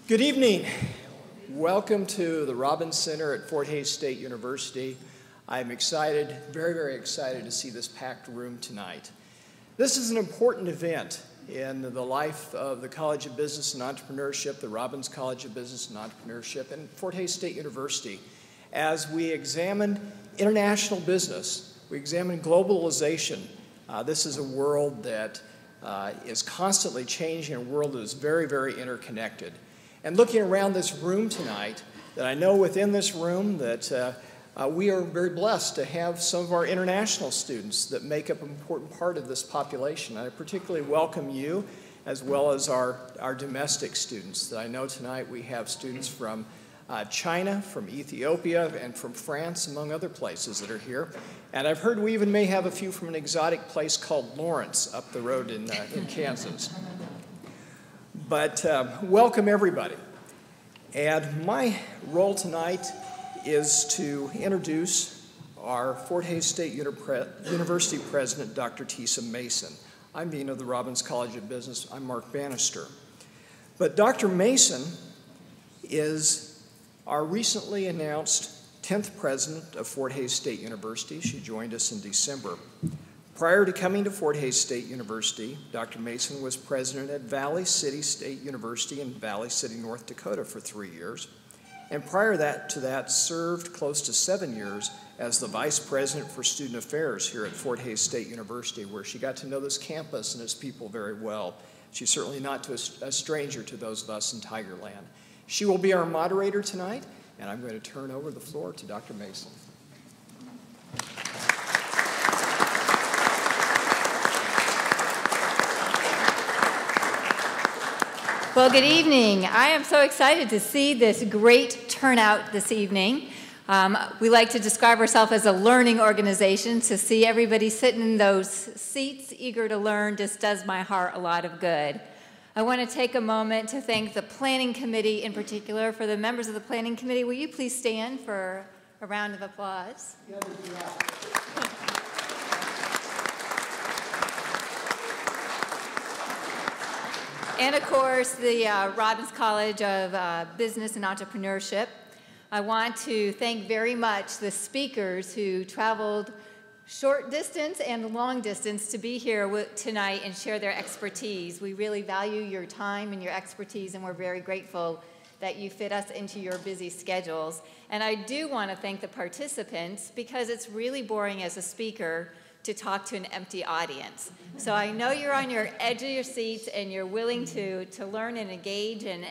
Good evening. Welcome to the Robbins Center at Fort Hays State University. I'm excited, very, very excited to see this packed room tonight. This is an important event in the life of the College of Business and Entrepreneurship, the Robbins College of Business and Entrepreneurship, and Fort Hays State University. As we examine international business, we examine globalization. This is a world that is constantly changing, a world that is very, very interconnected. And looking around this room tonight, that I know within this room that we are very blessed to have some of our international students that make up an important part of this population. I particularly welcome you, as well as our domestic students. That I know tonight we have students from China, from Ethiopia, and from France, among other places that are here. And I've heard we even may have a few from an exotic place called Lawrence up the road in Kansas. But welcome everybody. And my role tonight is to introduce our Fort Hays State University President, Dr. Tisa Mason. I'm Dean of the Robbins College of Business. I'm Mark Bannister. But Dr. Mason is our recently announced 10th president of Fort Hays State University. She joined us in December. Prior to coming to Fort Hays State University, Dr. Mason was president at Valley City State University in Valley City, North Dakota for 3 years. And prior to that, served close to 7 years as the vice president for student affairs here at Fort Hays State University, where she got to know this campus and its people very well. She's certainly not a stranger to those of us in Tigerland. She will be our moderator tonight, and I'm going to turn over the floor to Dr. Mason. Well, good evening. I am so excited to see this great turnout this evening. We like to describe ourselves as a learning organization. To see everybody sitting in those seats eager to learn just does my heart a lot of good. I want to take a moment to thank the Planning Committee in particular. For the members of the Planning Committee, will you please stand for a round of applause? And of course, the Robbins College of Business and Entrepreneurship. I want to thank very much the speakers who traveled short distance and long distance to be here tonight and share their expertise. We really value your time and your expertise, and we're very grateful that you fit us into your busy schedules. And I do want to thank the participants, because it's really boring as a speaker to talk to an empty audience. So I know you're on your edge of your seats and you're willing to learn and engage, and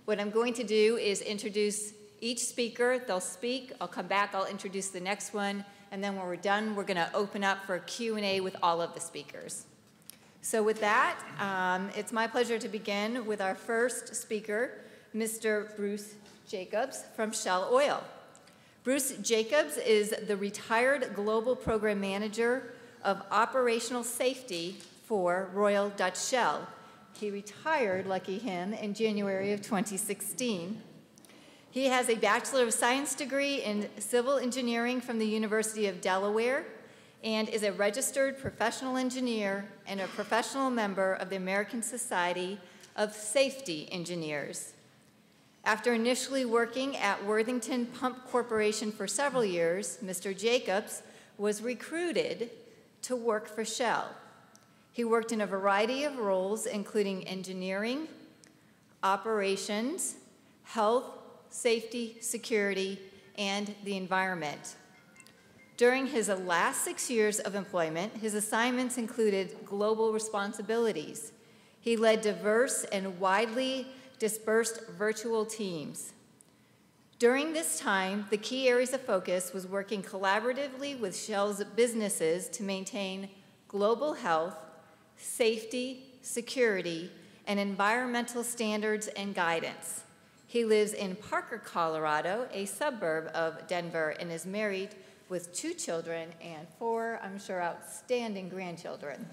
what I'm going to do is introduce each speaker. They'll speak, I'll come back, I'll introduce the next one, and then when we're done, we're gonna open up for Q&A with all of the speakers. So with that, it's my pleasure to begin with our first speaker, Mr. Bruce Jacobs from Shell Oil. Bruce Jacobs is the retired Global Program Manager of Operational Safety for Royal Dutch Shell. He retired, lucky him, in January of 2016. He has a Bachelor of Science degree in Civil Engineering from the University of Delaware and is a registered professional engineer and a professional member of the American Society of Safety Engineers. After initially working at Worthington Pump Corporation for several years, Mr. Jacobs was recruited to work for Shell. He worked in a variety of roles, including engineering, operations, health, safety, security, and the environment. During his last 6 years of employment, his assignments included global responsibilities. He led diverse and widely dispersed virtual teams. During this time, the key areas of focus was working collaboratively with Shell's businesses to maintain global health, safety, security, and environmental standards and guidance. He lives in Parker, Colorado, a suburb of Denver, and is married with 2 children and 4, I'm sure, outstanding grandchildren.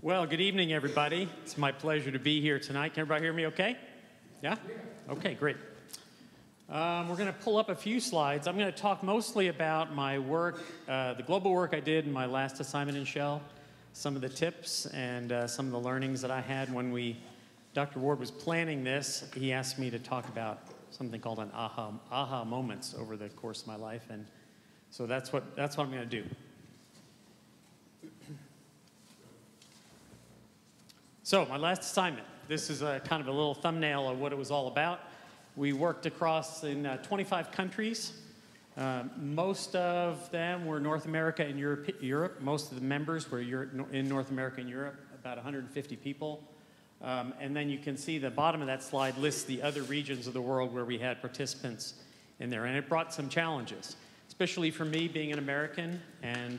Well, good evening, everybody. It's my pleasure to be here tonight. Can everybody hear me okay? Yeah? Okay, great. We're going to pull up a few slides. I'm going to talk mostly about my work, the global work I did in my last assignment in Shell, some of the tips and some of the learnings that I had when Dr. Ward was planning this. He asked me to talk about something called an aha moments over the course of my life, and so that's what I'm going to do. So my last assignment. This is a kind of a little thumbnail of what it was all about. We worked across in 25 countries. Most of them were North America and Europe. Most of the members were in North America and Europe, about 150 people. And then you can see the bottom of that slide lists the other regions of the world where we had participants in there. And it brought some challenges, especially for me being an American and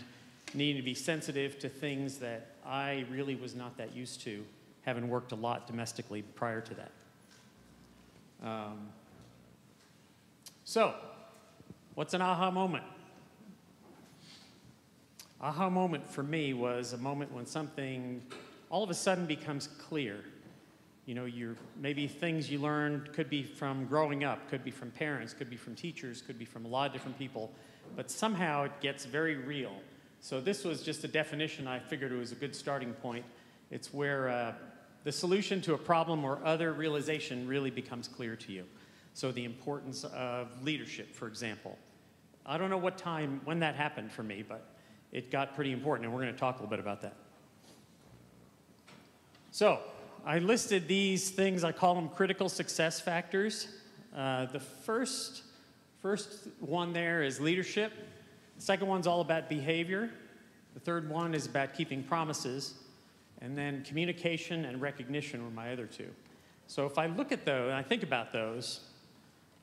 needing to be sensitive to things that I really was not that used to, having worked a lot domestically prior to that. So, what's an aha moment? Aha moment for me was a moment when something all of a sudden becomes clear. You know, maybe things you learned could be from growing up, could be from parents, could be from teachers, could be from a lot of different people, but somehow it gets very real. So this was just a definition I figured it was a good starting point. It's where the solution to a problem or other realization really becomes clear to you. So the importance of leadership, for example. I don't know when that happened for me, but it got pretty important, and we're going to talk a little bit about that. So I listed these things, I call them critical success factors. The first one there is leadership. The second one's all about behavior. The third one is about keeping promises. And then communication and recognition were my other two. So if I look at those and I think about those,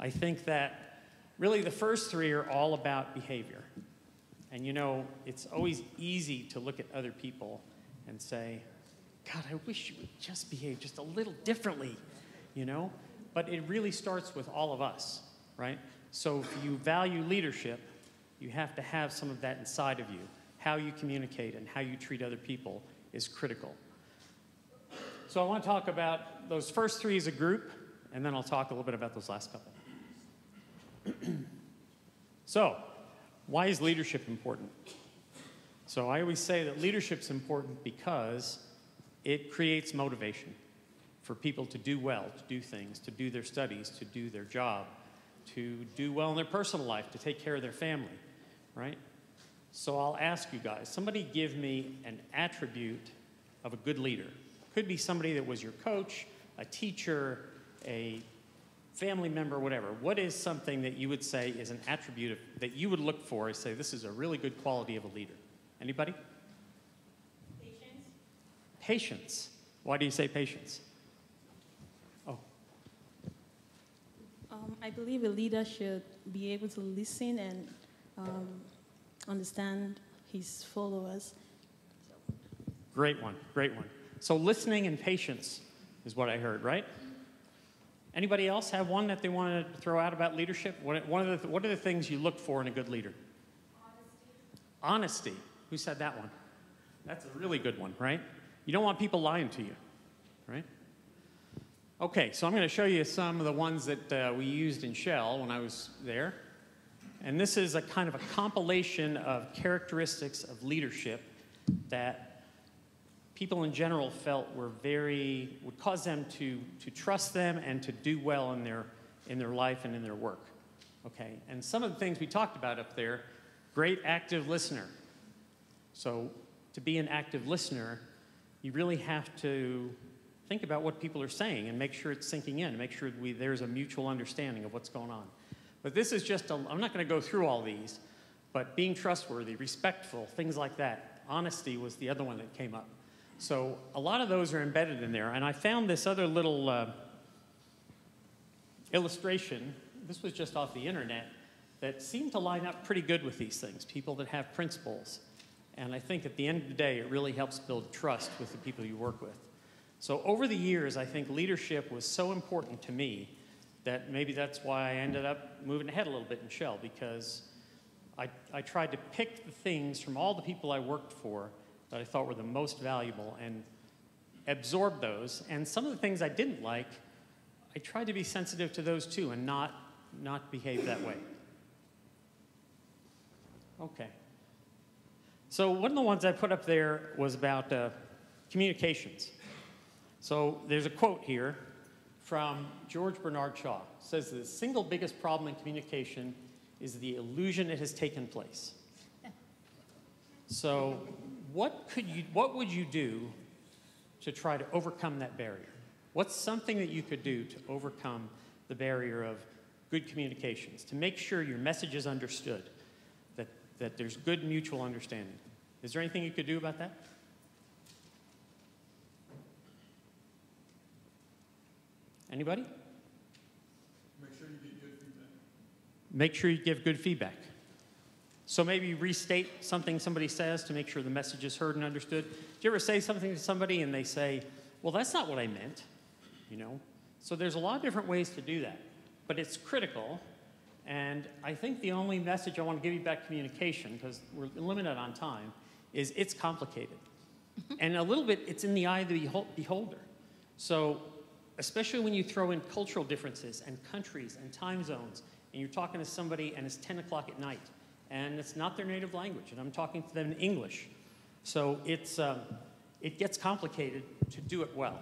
I think that really the first three are all about behavior. And you know, it's always easy to look at other people and say, God, I wish you would just behave just a little differently, you know? But it really starts with all of us, right? So if you value leadership, you have to have some of that inside of you. How you communicate and how you treat other people is critical. So I want to talk about those first three as a group, and then I'll talk a little bit about those last couple. So, why is leadership important? So I always say that leadership's important because it creates motivation for people to do well, to do things, to do their studies, to do their job, to do well in their personal life, to take care of their family, right? So I'll ask you guys, somebody give me an attribute of a good leader. Could be somebody that was your coach, a teacher, a family member, whatever. What is something that you would say is an attribute that you would look for and say this is a really good quality of a leader? Anybody? Patience. Patience. Why do you say patience? Oh. I believe a leader should be able to listen and understand his followers. Great one, great one. So listening and patience is what I heard, right? Anybody else have one that they want to throw out about leadership? What are the things you look for in a good leader? Honesty. Who said that one? That's a really good one, right? You don't want people lying to you, right? Okay, so I'm going to show you some of the ones that we used in Shell when I was there. And this is a kind of a compilation of characteristics of leadership that people in general felt would cause them to trust them and to do well in their life and in their work. Okay, and some of the things we talked about up there, great active listener. So to be an active listener, you really have to think about what people are saying and make sure it's sinking in, make sure there's a mutual understanding of what's going on. But this is just, I'm not going to go through all these, but being trustworthy, respectful, things like that. Honesty was the other one that came up. So a lot of those are embedded in there. And I found this other little illustration, this was just off the internet, that seemed to line up pretty good with these things, people that have principles. And I think at the end of the day, it really helps build trust with the people you work with. So over the years, I think leadership was so important to me that maybe that's why I ended up moving ahead a little bit in Shell, because I tried to pick the things from all the people I worked for that I thought were the most valuable and absorb those. And some of the things I didn't like, I tried to be sensitive to those too and not not behave that way. Okay. So one of the ones I put up there was about communications. So there's a quote here from George Bernard Shaw. It says, the single biggest problem in communication is the illusion it has taken place. So what would you do to try to overcome that barrier? What's something that you could do to overcome the barrier of good communications, to make sure your message is understood, that there's good mutual understanding? Is there anything you could do about that? Anybody? Make sure you get good feedback. Make sure you give good feedback. So maybe restate something somebody says to make sure the message is heard and understood. Do you ever say something to somebody and they say, well, that's not what I meant, you know? So there's a lot of different ways to do that, but it's critical. And I think the only message I want to give you about communication, because we're limited on time, is it's complicated. And a little bit, it's in the eye of the beholder. So especially when you throw in cultural differences and countries and time zones, and you're talking to somebody and it's 10 o'clock at night, and it's not their native language, and I'm talking to them in English. So it gets complicated to do it well,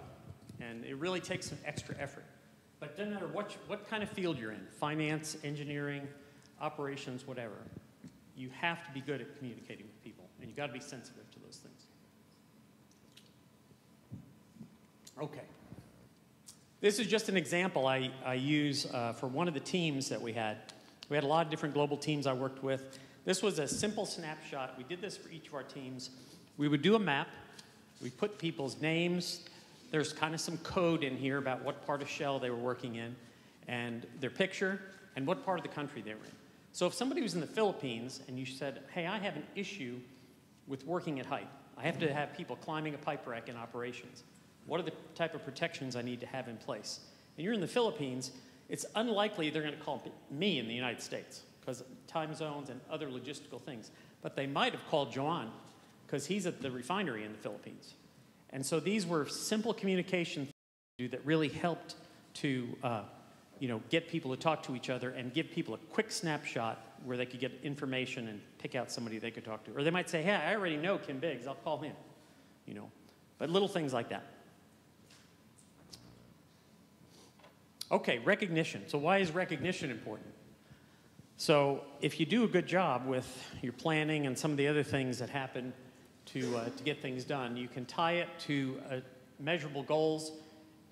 and it really takes some extra effort. But it doesn't matter what kind of field you're in, finance, engineering, operations, whatever, you have to be good at communicating with people, and you've got to be sensitive to those things. Okay. This is just an example I use for one of the teams that we had. We had a lot of different global teams I worked with. This was a simple snapshot. We did this for each of our teams. We would do a map. We put people's names. There's kind of some code in here about what part of Shell they were working in, and their picture, and what part of the country they were in. So if somebody was in the Philippines and you said, hey, I have an issue with working at height. I have to have people climbing a pipe rack in operations. What are the type of protections I need to have in place? And you're in the Philippines, it's unlikely they're going to call me in the United States because of time zones and other logistical things. But they might have called Joan because he's at the refinery in the Philippines. And so these were simple communication things that really helped to get people to talk to each other and give people a quick snapshot where they could get information and pick out somebody they could talk to. Or they might say, hey, I already know Kim Biggs, I'll call him. But little things like that. Okay, recognition. So why is recognition important? So if you do a good job with your planning and some of the other things that happen to get things done, you can tie it to measurable goals,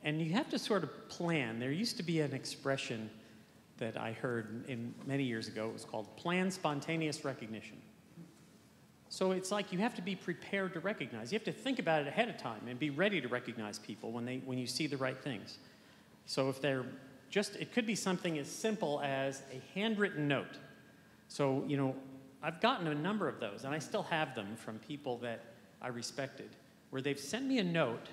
and you have to sort of plan. There used to be an expression that I heard many years ago. It was called planned spontaneous recognition. So it's like you have to be prepared to recognize. You have to think about it ahead of time and be ready to recognize people when you see the right things. So if they're it could be something as simple as a handwritten note. So, I've gotten a number of those, and I still have them from people that I respected, where they've sent me a note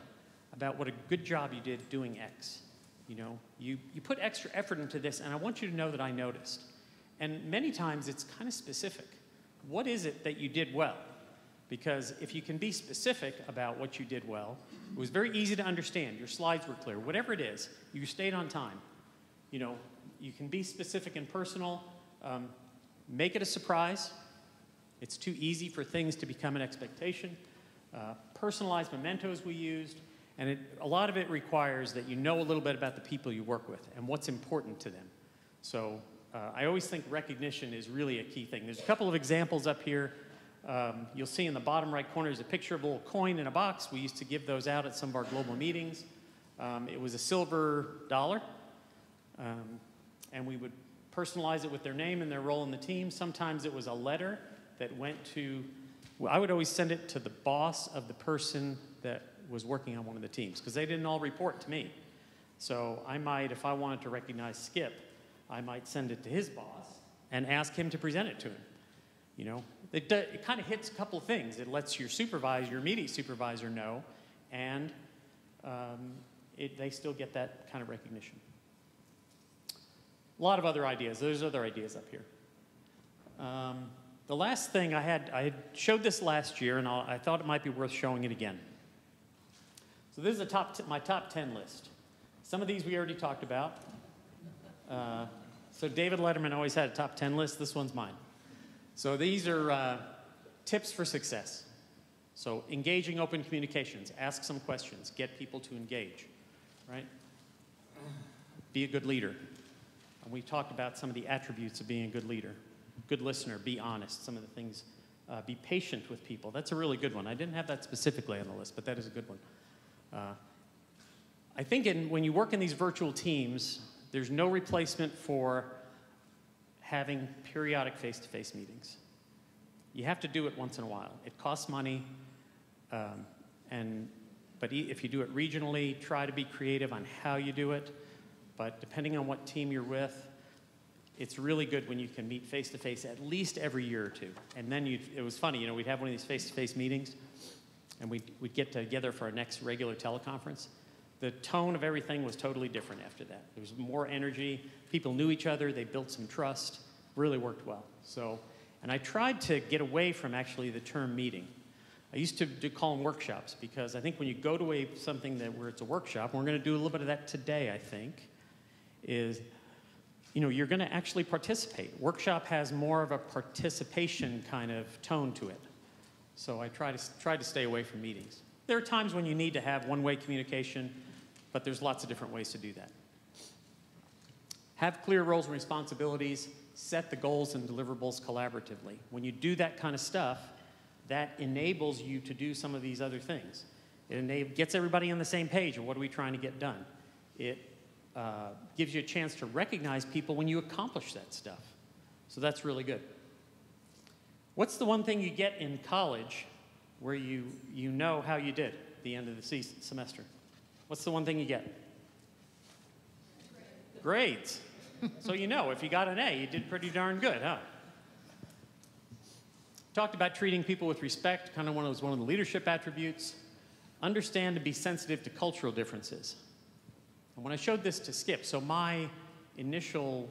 about what a good job you did doing X. You put extra effort into this, and I want you to know that I noticed. And many times it's kind of specific. What is it that you did well? Because if you can be specific about what you did well, it was very easy to understand. Your slides were clear. Whatever it is, you stayed on time. You can be specific and personal. Make it a surprise. It's too easy for things to become an expectation. Personalized mementos we used. And a lot of it requires that you know a little bit about the people you work with and what's important to them. So I always think recognition is really a key thing. There's a couple of examples up here. You'll see in the bottom right corner is a picture of a little coin in a box. We used to give those out at some of our global meetings. It was a silver dollar. And we would personalize it with their name and their role in the team. Sometimes it was a letter that went to, I would always send it to the boss of the person that was working on one of the teams, because they didn't all report to me. So I might, if I wanted to recognize Skip, I might send it to his boss and ask him to present it to him. It kind of hits a couple of things. It lets your immediate supervisor know, and they still get that kind of recognition. A lot of other ideas. There's other ideas up here. The last thing I had showed this last year, and I thought it might be worth showing it again. So this is my top 10 list. Some of these we already talked about. So David Letterman always had a top 10 list. This one's mine. So these are tips for success. So engaging open communications, ask some questions, get people to engage, right? Be a good leader. And we talked about some of the attributes of being a good leader. Good listener, be honest, some of the things, be patient with people. That's a really good one. I didn't have that specifically on the list, but that is a good one. I think when you work in these virtual teams, there's no replacement for having periodic face-to-face meetings. You have to do it once in a while. It costs money, but if you do it regionally, try to be creative on how you do it. But depending on what team you're with, it's really good when you can meet face-to-face at least every year or two. And then it was funny, we'd have one of these face-to-face meetings, and we'd get together for our next regular teleconference. The tone of everything was totally different after that. There was more energy. People knew each other. They built some trust. Really worked well. And I tried to get away from actually the term meeting. I used to call them workshops because I think when you go to something where it's a workshop, and we're going to do a little bit of that today, I think, is you're going to actually participate. Workshop has more of a participation kind of tone to it. So I try to stay away from meetings. There are times when you need to have one-way communication, but there's lots of different ways to do that. Have clear roles and responsibilities. Set the goals and deliverables collaboratively. When you do that kind of stuff, that enables you to do some of these other things. It gets everybody on the same page of what are we trying to get done. It gives you a chance to recognize people when you accomplish that stuff. So that's really good. What's the one thing you get in college where you know how you did at the end of the semester? What's the one thing you get? Grades. So if you got an A, you did pretty darn good, huh? Talked about treating people with respect, kind of one of the leadership attributes. Understand and be sensitive to cultural differences. And when I showed this to Skip, so my initial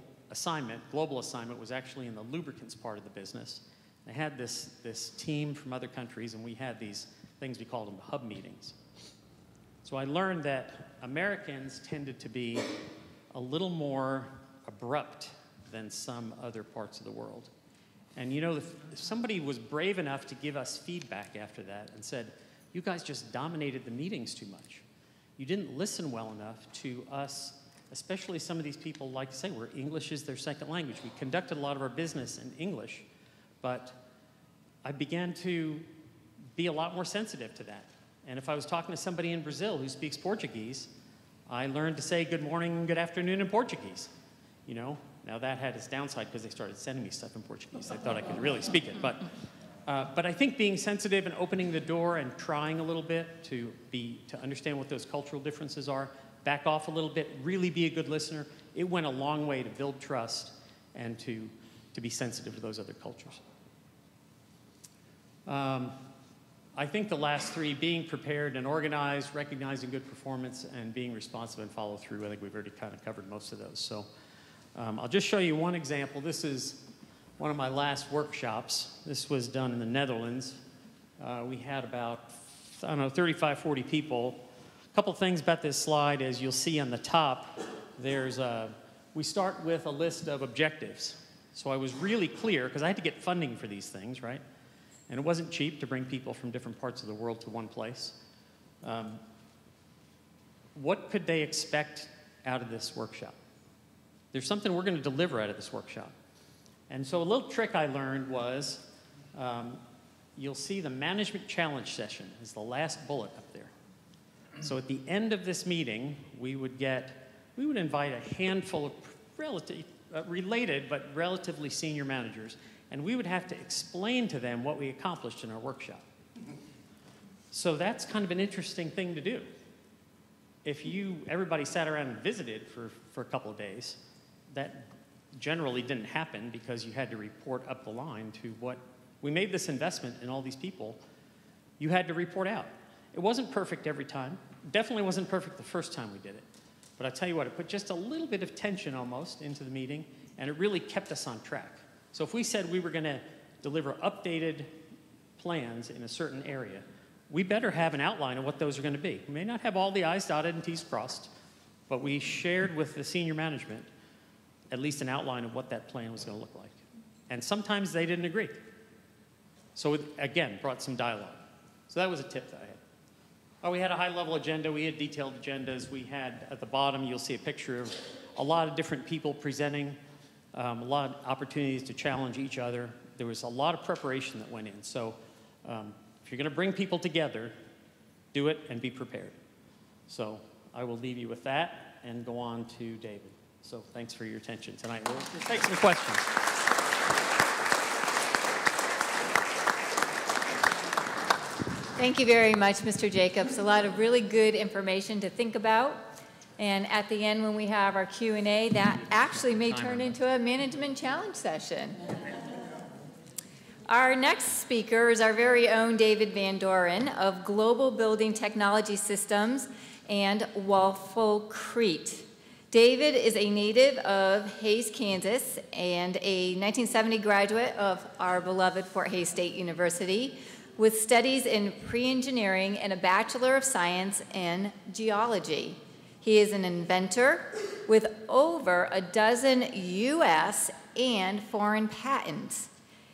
global assignment, was actually in the lubricants part of the business. I had this team from other countries, and we had these things, we called them hub meetings. So I learned that Americans tended to be a little more abrupt than some other parts of the world. And if somebody was brave enough to give us feedback after that and said, you guys just dominated the meetings too much. You didn't listen well enough to us, especially some of these people like to say, where English is their second language. We conducted a lot of our business in English, but I began to be a lot more sensitive to that. And if I was talking to somebody in Brazil who speaks Portuguese, I learned to say good morning and good afternoon in Portuguese. Now that had its downside because they started sending me stuff in Portuguese. They thought I could really speak it. But I think being sensitive and opening the door and trying a little bit to understand what those cultural differences are, back off a little bit, really be a good listener, it went a long way to build trust and to be sensitive to those other cultures. I think the last three, being prepared and organized, recognizing good performance, and being responsive and follow through, I think we've already kind of covered most of those. So I'll just show you one example. This is one of my last workshops. This was done in the Netherlands. We had about, 35, 40 people. A couple things about this slide, as you'll see on the top, we start with a list of objectives. So I was really clear, because I had to get funding for these things, right? And it wasn't cheap to bring people from different parts of the world to one place. What could they expect out of this workshop? There's something we're going to deliver out of this workshop. And so a little trick I learned was, you'll see the management challenge session is the last bullet up there. So at the end of this meeting, we would invite a handful of related but relatively senior managers, and we would have to explain to them what we accomplished in our workshop. So that's kind of an interesting thing to do. If everybody sat around and visited for a couple of days, that generally didn't happen because you had to report up the line to what we made this investment in all these people. You had to report out. It wasn't perfect every time. Definitely wasn't perfect the first time we did it. But I tell you what, it put just a little bit of tension almost into the meeting, and it really kept us on track. So if we said we were going to deliver updated plans in a certain area, we better have an outline of what those are going to be. We may not have all the I's dotted and T's crossed, but we shared with the senior management at least an outline of what that plan was going to look like. And sometimes they didn't agree. So it, again, brought some dialogue. So that was a tip that I had. Oh, we had a high-level agenda. We had detailed agendas. We had, at the bottom, you'll see a picture of a lot of different people presenting, a lot of opportunities to challenge each other. There was a lot of preparation that went in. So if you're going to bring people together, do it and be prepared. So I will leave you with that and go on to David. So thanks for your attention tonight. We'll take some questions. Thank you very much, Mr. Jacobs. A lot of really good information to think about. And at the end, when we have our Q&A, that actually may turn into a management challenge session. Our next speaker is our very own David Van Doren of Global Building Technology Systems and Walpole, Crete. David is a native of Hays, Kansas, and a 1970 graduate of our beloved Fort Hays State University, with studies in pre-engineering and a Bachelor of Science in Geology. He is an inventor with over a dozen U.S. and foreign patents.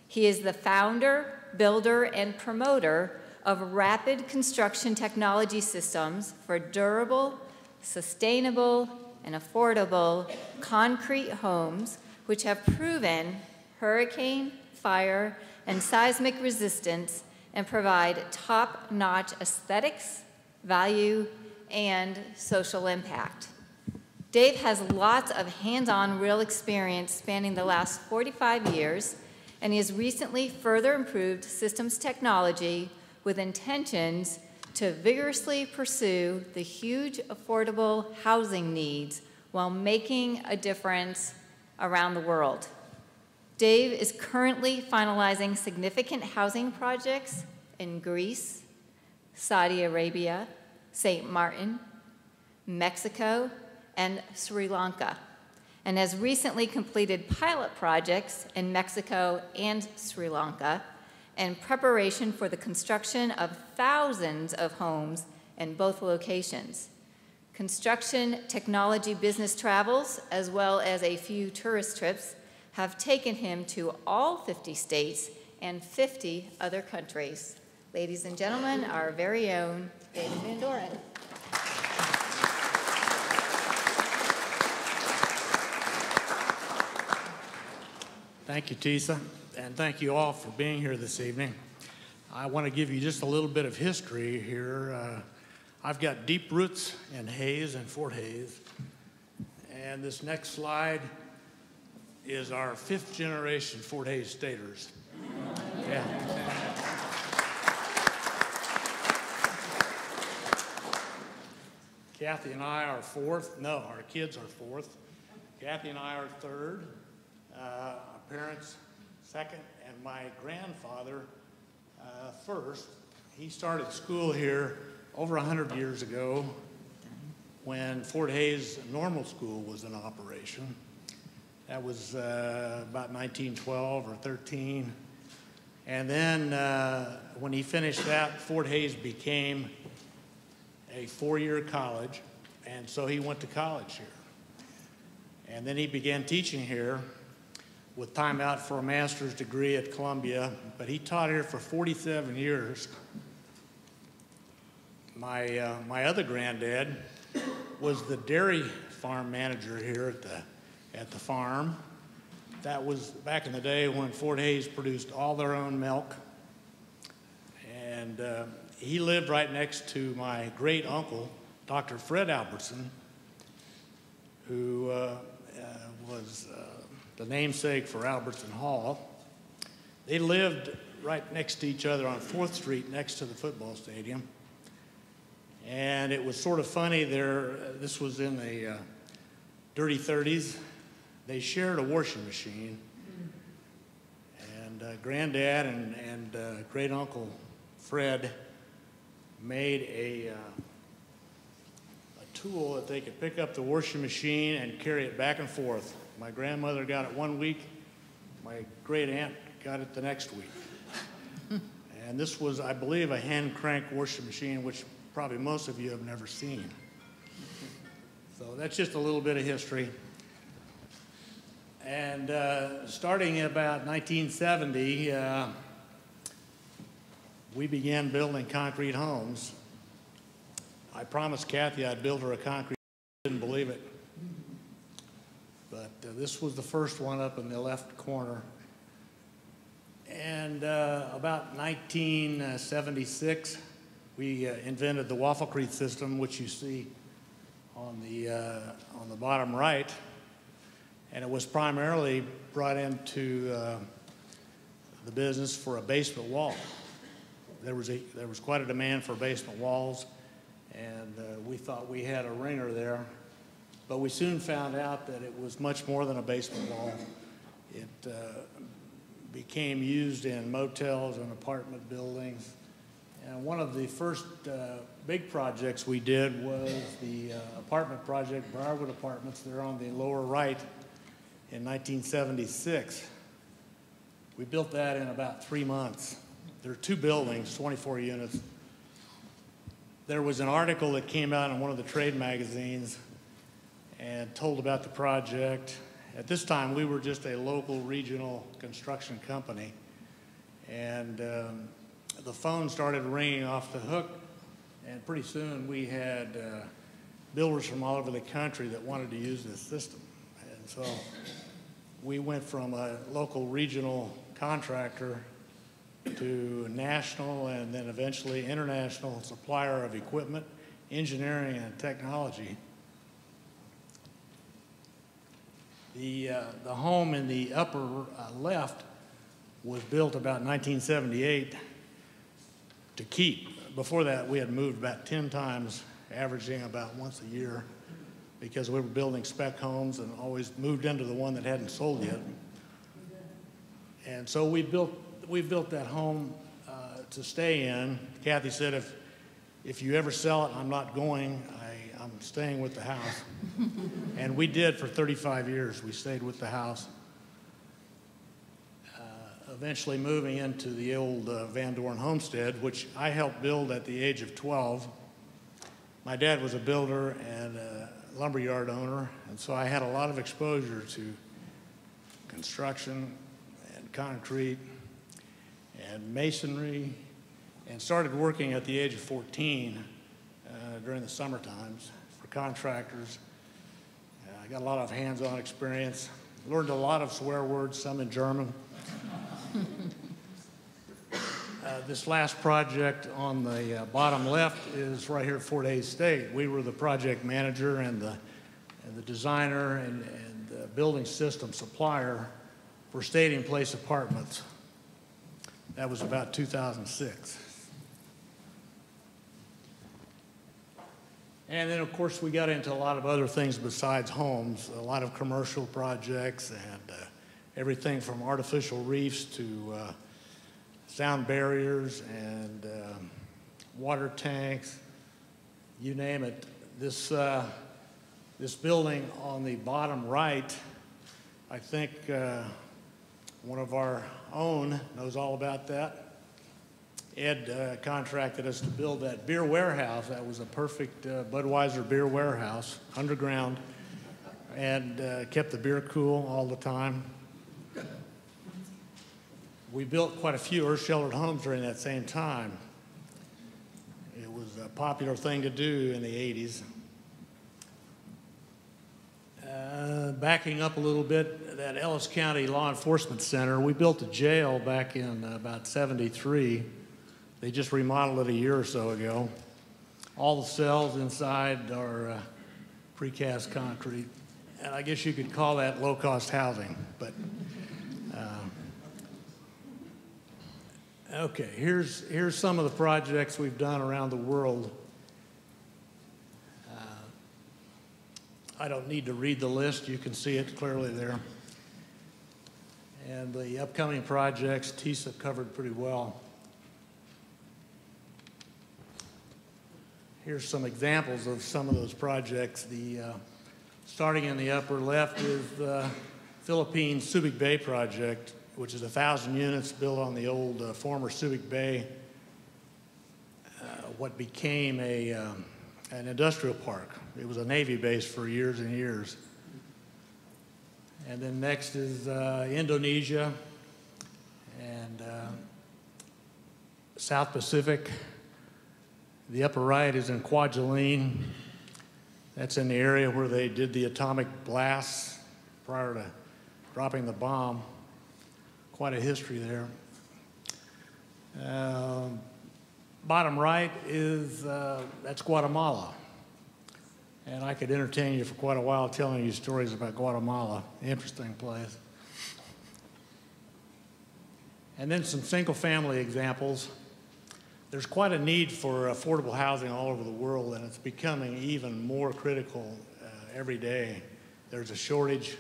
He is the founder, builder, and promoter of Rapid Construction Technology Systems for durable, sustainable, and affordable concrete homes, which have proven hurricane, fire, and seismic resistance and provide top-notch aesthetics, value, and social impact. Dave has lots of hands-on real experience spanning the last 45 years, and he has recently further improved systems technology with intentions to vigorously pursue the huge affordable housing needs while making a difference around the world. Dave is currently finalizing significant housing projects in Greece, Saudi Arabia, St. Martin, Mexico, and Sri Lanka, and has recently completed pilot projects in Mexico and Sri Lanka in preparation for the construction of thousands of homes in both locations. Construction technology business travels, as well as a few tourist trips, have taken him to all 50 states and 50 other countries. Ladies and gentlemen, our very own David Van Doren. Thank you, Tisa, and thank you all for being here this evening. I want to give you just a little bit of history here. I've got deep roots in Hays and Fort Hays, and this next slide is our 5th generation Fort Hays Staters. Yeah. Kathy and I are 4th. No, our kids are 4th. Kathy and I are 3rd. Our parents 2nd, and my grandfather 1st. He started school here over 100 years ago when Fort Hays Normal School was in operation. That was about 1912 or 13. And then when he finished that, Fort Hays became a 4-year college, and so he went to college here. And then he began teaching here with time out for a master's degree at Columbia, but he taught here for 47 years. My other granddad was the dairy farm manager here at the farm. That was back in the day when Fort Hays produced all their own milk. And he lived right next to my great uncle, Dr. Fred Albertson, who was the namesake for Albertson Hall. They lived right next to each other on 4th Street next to the football stadium. And it was sort of funny there, this was in the dirty 30s. They shared a washing machine. And Granddad and great uncle Fred made a tool that they could pick up the washing machine and carry it back and forth. My grandmother got it one week, my great aunt got it the next week. And this was, I believe, a hand crank washing machine, which probably most of you have never seen. So that's just a little bit of history. And starting in about 1970, we began building concrete homes. I promised Kathy I'd build her a concrete, she didn't believe it. But this was the first one up in the left corner. And about 1976, we invented the Wafflecrete system, which you see on the bottom right. And it was primarily brought into the business for a basement wall. There was quite a demand for basement walls, and we thought we had a ringer there. But we soon found out that it was much more than a basement wall. It became used in motels and apartment buildings. And one of the first big projects we did was the apartment project, Briarwood Apartments. They're on the lower right in 1976. We built that in about 3 months. There are 2 buildings, 24 units. There was an article that came out in one of the trade magazines and told about the project. At this time, we were just a local regional construction company. And the phone started ringing off the hook, and pretty soon we had builders from all over the country that wanted to use this system. And so we went from a local regional contractor to national and then eventually international supplier of equipment, engineering, and technology. The home in the upper left was built about 1978 to keep. Before that, we had moved about 10 times, averaging about once a year, because we were building spec homes and always moved into the one that hadn't sold yet. And so we built that home to stay in. Kathy said, if you ever sell it, I'm not going. I'm staying with the house. And we did for 35 years. We stayed with the house. Eventually moving into the old Van Dorn homestead, which I helped build at the age of 12. My dad was a builder and a lumberyard owner, and so I had a lot of exposure to construction and concrete and masonry, and started working at the age of 14 during the summer times for contractors. I got a lot of hands-on experience, learned a lot of swear words, some in German. This last project on the bottom left is right here at Fort Hays State. We were the project manager and the designer and the building system supplier for Stadium Place Apartments. That was about 2006. And then, of course, we got into a lot of other things besides homes, a lot of commercial projects and everything from artificial reefs to sound barriers and water tanks, you name it. This building on the bottom right, I think one of our own knows all about that. Ed contracted us to build that beer warehouse. That was a perfect Budweiser beer warehouse, underground, and kept the beer cool all the time. We built quite a few earth-sheltered homes during that same time. It was a popular thing to do in the 80s. Backing up a little bit, that Ellis County Law Enforcement Center, we built a jail back in about 73. They just remodeled it a year or so ago. All the cells inside are precast concrete. And I guess you could call that low-cost housing, but okay, here's some of the projects we've done around the world. I don't need to read the list. You can see it clearly there. And the upcoming projects, TISA covered pretty well. Here's some examples of some of those projects. Starting in the upper left is the Philippines Subic Bay project, which is 1,000 units built on the old former Subic Bay, what became an industrial park. It was a Navy base for years and years. And then next is Indonesia and South Pacific. The upper right is in Kwajalein. That's in the area where they did the atomic blasts prior to dropping the bomb. Quite a history there. Bottom right is, that's Guatemala. And I could entertain you for quite a while telling you stories about Guatemala. Interesting place. And then some single-family examples. There's quite a need for affordable housing all over the world, and it's becoming even more critical every day. There's a shortage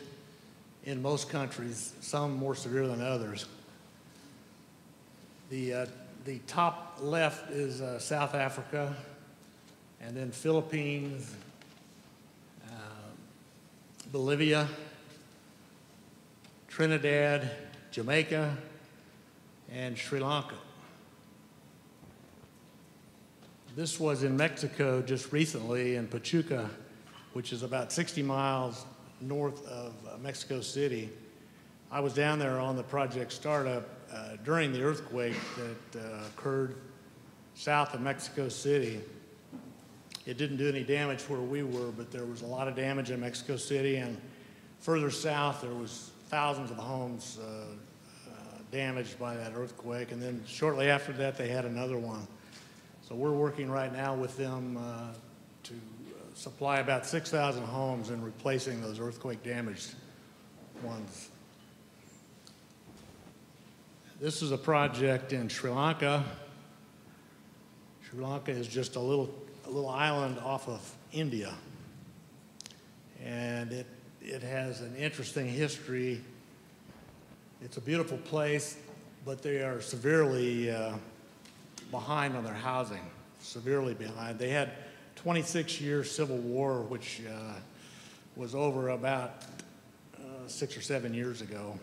in most countries, some more severe than others. The top left is South Africa, and then Philippines, Bolivia, Trinidad, Jamaica, and Sri Lanka. This was in Mexico just recently in Pachuca, which is about 60 miles north of Mexico City. I was down there on the project startup during the earthquake that occurred south of Mexico City. It didn't do any damage where we were, but there was a lot of damage in Mexico City, and further south there was thousands of homes damaged by that earthquake, and then shortly after that they had another one. So we're working right now with them to supply about 6,000 homes and replacing those earthquake damaged ones. This is a project in Sri Lanka. Sri Lanka is just a little island off of India. And it has an interesting history. It's a beautiful place, but they are severely behind on their housing, severely behind. They had 26-year civil war, which was over about 6 or 7 years ago.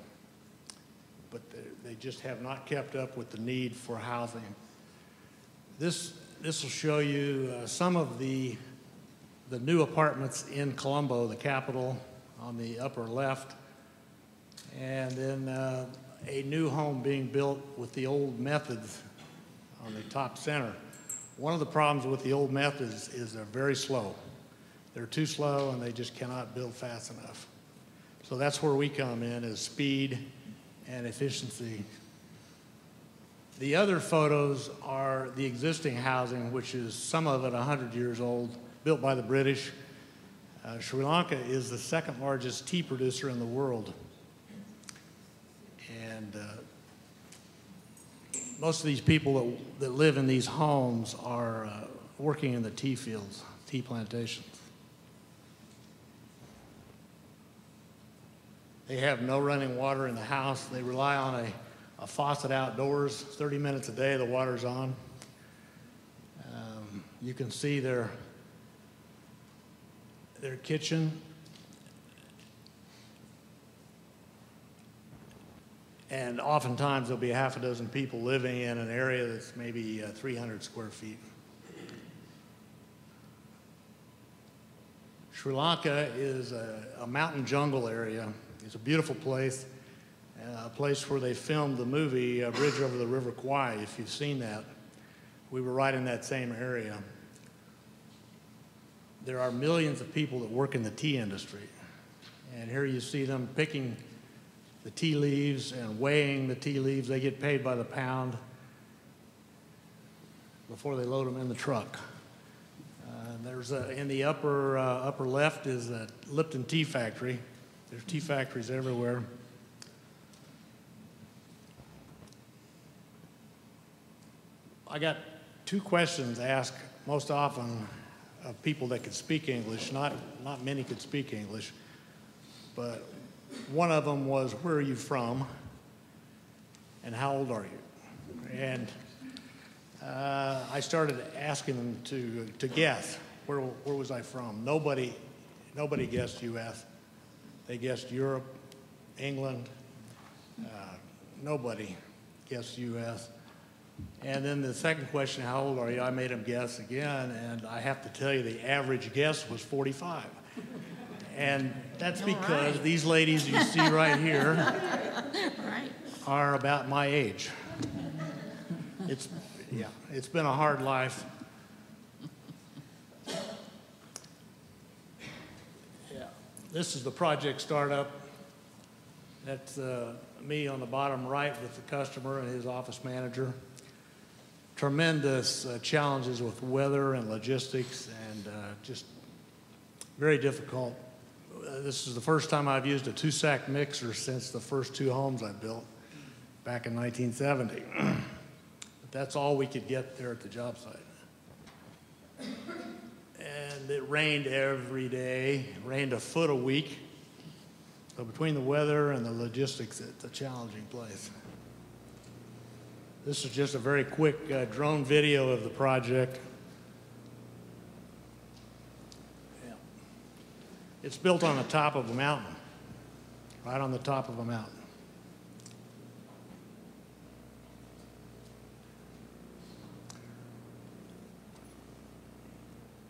But they just have not kept up with the need for housing. This will show you some of the new apartments in Colombo, the capital, on the upper left, and then a new home being built with the old methods on the top center. One of the problems with the old methods is they're very slow. They're too slow and they just cannot build fast enough. So that's where we come in, is speed and efficiency. The other photos are the existing housing, which is some of it 100 years old, built by the British. Sri Lanka is the second largest tea producer in the world. And most of these people that live in these homes are working in the tea fields, tea plantations. They have no running water in the house. They rely on a faucet outdoors. 30 minutes a day, the water's on. You can see their kitchen. And oftentimes there'll be half a dozen people living in an area that's maybe 300 square feet. Sri Lanka is a mountain jungle area. It's a beautiful place, a place where they filmed the movie Bridge Over the River Kwai, if you've seen that. We were right in that same area. There are millions of people that work in the tea industry. And here you see them picking the tea leaves and weighing the tea leaves. They get paid by the pound before they load them in the truck. There's in the upper left is a Lipton Tea Factory. There's tea factories everywhere. I got two questions asked most often of people that could speak English. Not many could speak English, but one of them was, where are you from? And how old are you? And I started asking them to guess, where was I from? Nobody guessed U.S. They guessed Europe, England. Nobody guessed U.S. And then the second question, how old are you? I made them guess again, and I have to tell you the average guess was 45. And that's because these ladies you see right here are about my age. It's been a hard life. This is the project startup. That's me on the bottom right with the customer and his office manager. Tremendous challenges with weather and logistics, and just very difficult. This is the first time I've used a 2-sack mixer since the first 2 homes I built back in 1970. But that's all we could get there at the job site. And it rained every day. It rained a foot a week. So between the weather and the logistics, it's a challenging place. This is just a very quick drone video of the project. Yeah. It's built on the top of a mountain, right on the top of a mountain.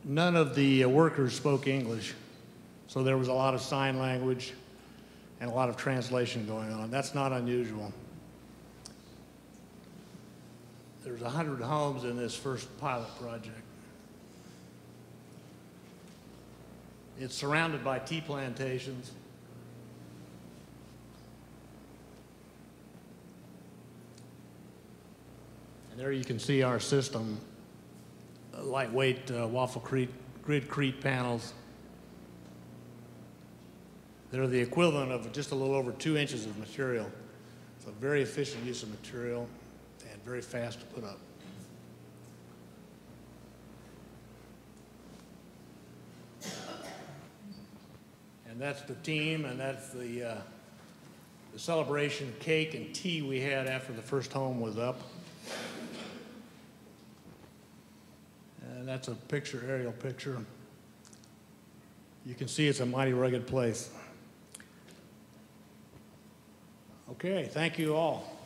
None of the workers spoke English, so there was a lot of sign language and a lot of translation going on. That's not unusual. There's 100 homes in this first pilot project. It's surrounded by tea plantations. And there you can see our system. Lightweight waffle grid crete panels. They're the equivalent of just a little over 2 inches of material. It's a very efficient use of material and very fast to put up. And that's the team, and that's the celebration cake and tea we had after the first home was up. And that's a picture, aerial picture. You can see it's a mighty rugged place. Okay, thank you all.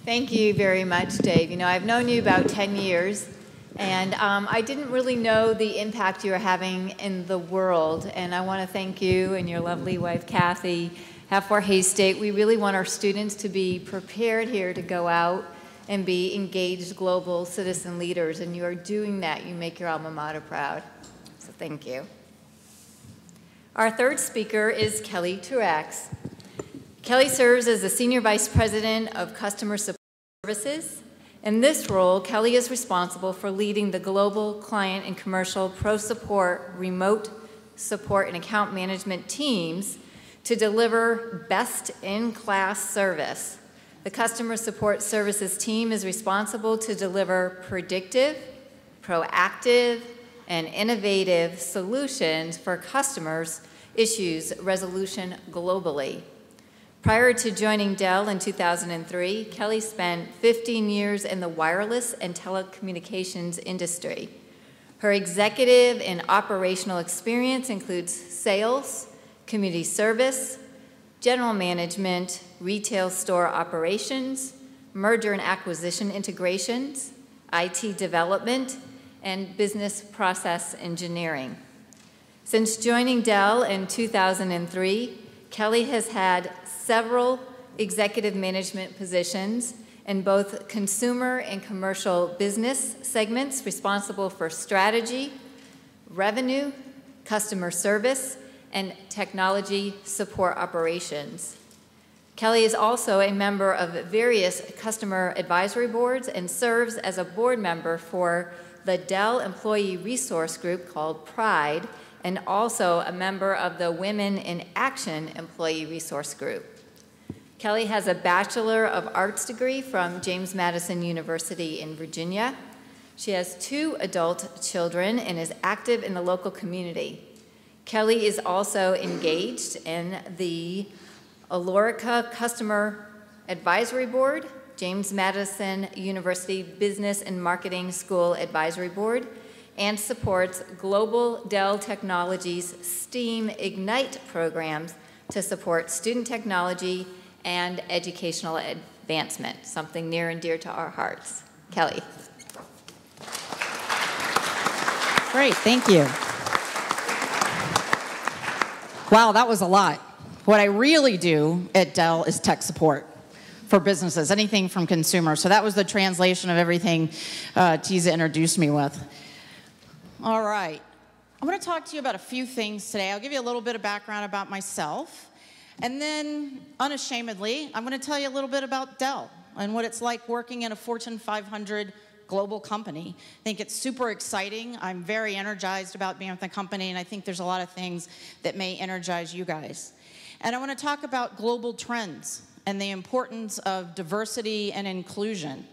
Thank you very much, Dave. You know, I've known you about 10 years, and I didn't really know the impact you were having in the world. And I want to thank you and your lovely wife, Kathy, at Fort Hays State. We really want our students to be prepared here to go out and be engaged global citizen leaders, and you are doing that. You make your alma mater proud. So thank you. Our third speaker is Kelly Truax. Kelly serves as the Senior Vice President of Customer Services. In this role, Kelly is responsible for leading the global client and commercial pro support, remote support, and account management teams to deliver best-in-class service. The Customer Support Services team is responsible to deliver predictive, proactive, and innovative solutions for customers' issues resolution globally. Prior to joining Dell in 2003, Kelly spent 15 years in the wireless and telecommunications industry. Her executive and operational experience includes sales, community service, general management, retail store operations, merger and acquisition integrations, IT development, and business process engineering. Since joining Dell in 2003, Kelly has had several executive management positions in both consumer and commercial business segments, responsible for strategy, revenue, customer service, and technology support operations. Kelly is also a member of various customer advisory boards and serves as a board member for the Dell Employee Resource Group called PRIDE, and also a member of the Women in Action Employee Resource Group. Kelly has a Bachelor of Arts degree from James Madison University in Virginia. She has 2 adult children and is active in the local community. Kelly is also engaged in the Alorica Customer Advisory Board, James Madison University Business and Marketing School Advisory Board, and supports Global Dell Technologies STEAM Ignite programs to support student technology and educational advancement, something near and dear to our hearts. Kelly. Great, thank you. Wow, that was a lot. What I really do at Dell is tech support for businesses, anything from consumer. So that was the translation of everything Tiza introduced me with. All right. I'm going to talk to you about a few things today. I'll give you a little bit of background about myself. And then, unashamedly, I'm going to tell you a little bit about Dell and what it's like working in a Fortune 500 global company. I think it's super exciting. I'm very energized about being with the company, and I think there's a lot of things that may energize you guys. And I want to talk about global trends and the importance of diversity and inclusion.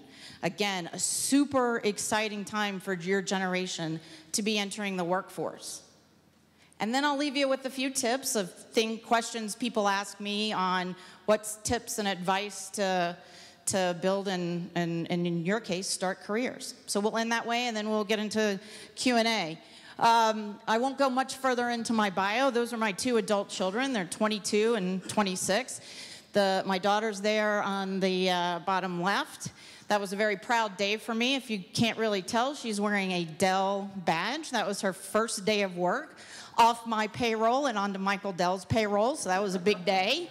Again, a super exciting time for your generation to be entering the workforce. And then I'll leave you with a few tips of questions people ask me on what's tips and advice to build and in your case, start careers. So we'll end that way, and then we'll get into Q&A. I won't go much further into my bio. Those are my 2 adult children. They're 22 and 26. My daughter's there on the bottom left. That was a very proud day for me. If you can't really tell, she's wearing a Dell badge. That was her first day of work, off my payroll and onto Michael Dell's payroll, so that was a big day.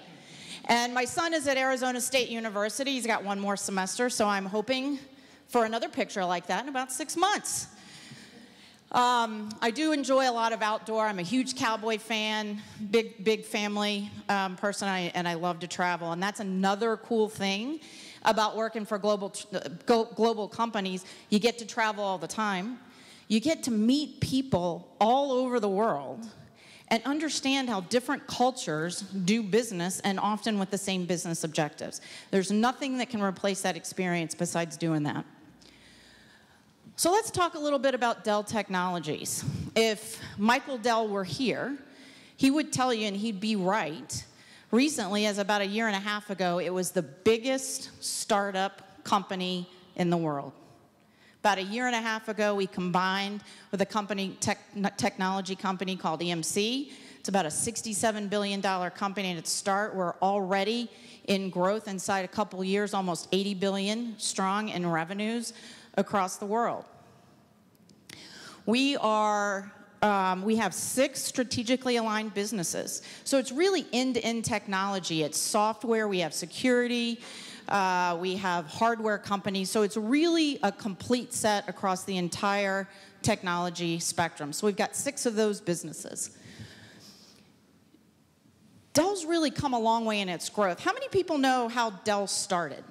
And my son is at Arizona State University. He's got 1 more semester, so I'm hoping for another picture like that in about 6 months. I do enjoy a lot of outdoor. I'm a huge cowboy fan, big family person, and I love to travel. And that's another cool thing about working for global companies. You get to travel all the time. You get to meet people all over the world and understand how different cultures do business, and often with the same business objectives. There's nothing that can replace that experience besides doing that. So let's talk a little bit about Dell Technologies. If Michael Dell were here, he would tell you, and he'd be right, recently, as about 1.5 years ago, it was the biggest startup company in the world. About 1.5 years ago, we combined with a technology company called EMC. It's about a $67 billion company at its start. We're already in growth inside a couple years, almost 80 billion strong in revenues across the world. We have 6 strategically aligned businesses. So it's really end-to-end technology. It's software, we have security, we have hardware companies. So it's really a complete set across the entire technology spectrum. So we've got 6 of those businesses. Dell's really come a long way in its growth. How many people know how Dell started?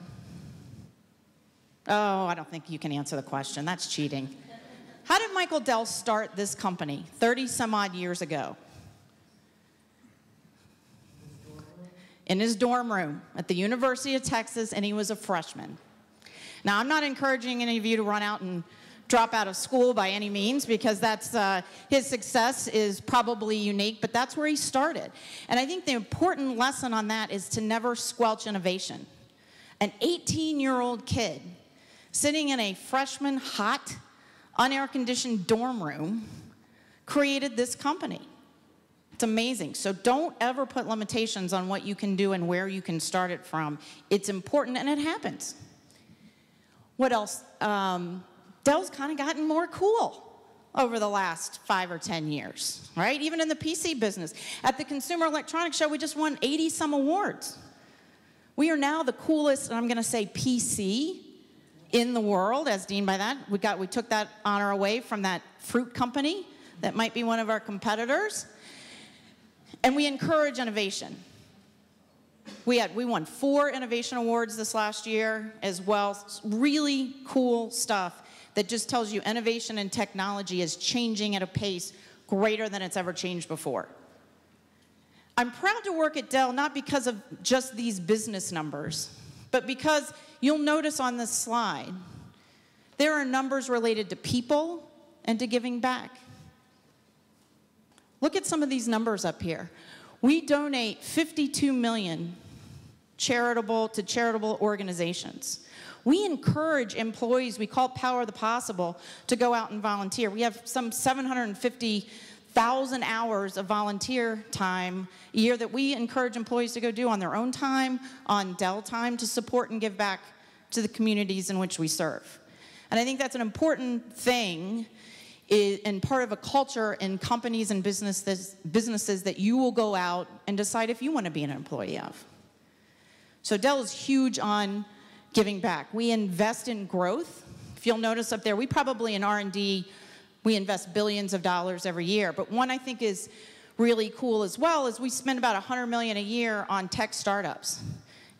Oh, I don't think you can answer the question. That's cheating. How did Michael Dell start this company 30 some odd years ago? In his dorm room at the University of Texas, and he was a freshman. Now, I'm not encouraging any of you to run out and drop out of school by any means, because that's his success is probably unique, but that's where he started. And I think the important lesson on that is to never squelch innovation. An 18-year-old kid sitting in a freshman, hot, unair-conditioned dorm room created this company. It's amazing. So don't ever put limitations on what you can do and where you can start it from. It's important, and it happens. What else? Dell's kind of gotten more cool over the last 5 or 10 years, right? Even in the PC business. At the Consumer Electronics Show, we just won 80-some awards. We are now the coolest, and I'm going to say PC, in the world, as deemed by that. We took that honor away from that fruit company that might be one of our competitors. And we encourage innovation. We won 4 innovation awards this last year as well. Really cool stuff that just tells you innovation and technology is changing at a pace greater than it's ever changed before. I'm proud to work at Dell, not because of just these business numbers, but because you'll notice on this slide, there are numbers related to people and to giving back. Look at some of these numbers up here. We donate $52 million to charitable organizations. We encourage employees, we call it Power of the Possible, to go out and volunteer. We have some 750 1,000 hours of volunteer time a year that we encourage employees to go do on their own time, on Dell time, to support and give back to the communities in which we serve. And I think that's an important thing and part of a culture in companies and businesses that you will go out and decide if you want to be an employee of. So Dell is huge on giving back. We invest in growth. If you'll notice up there, we probably in R&D, we invest billions of dollars every year. But one I think is really cool as well is we spend about $100 million a year on tech startups,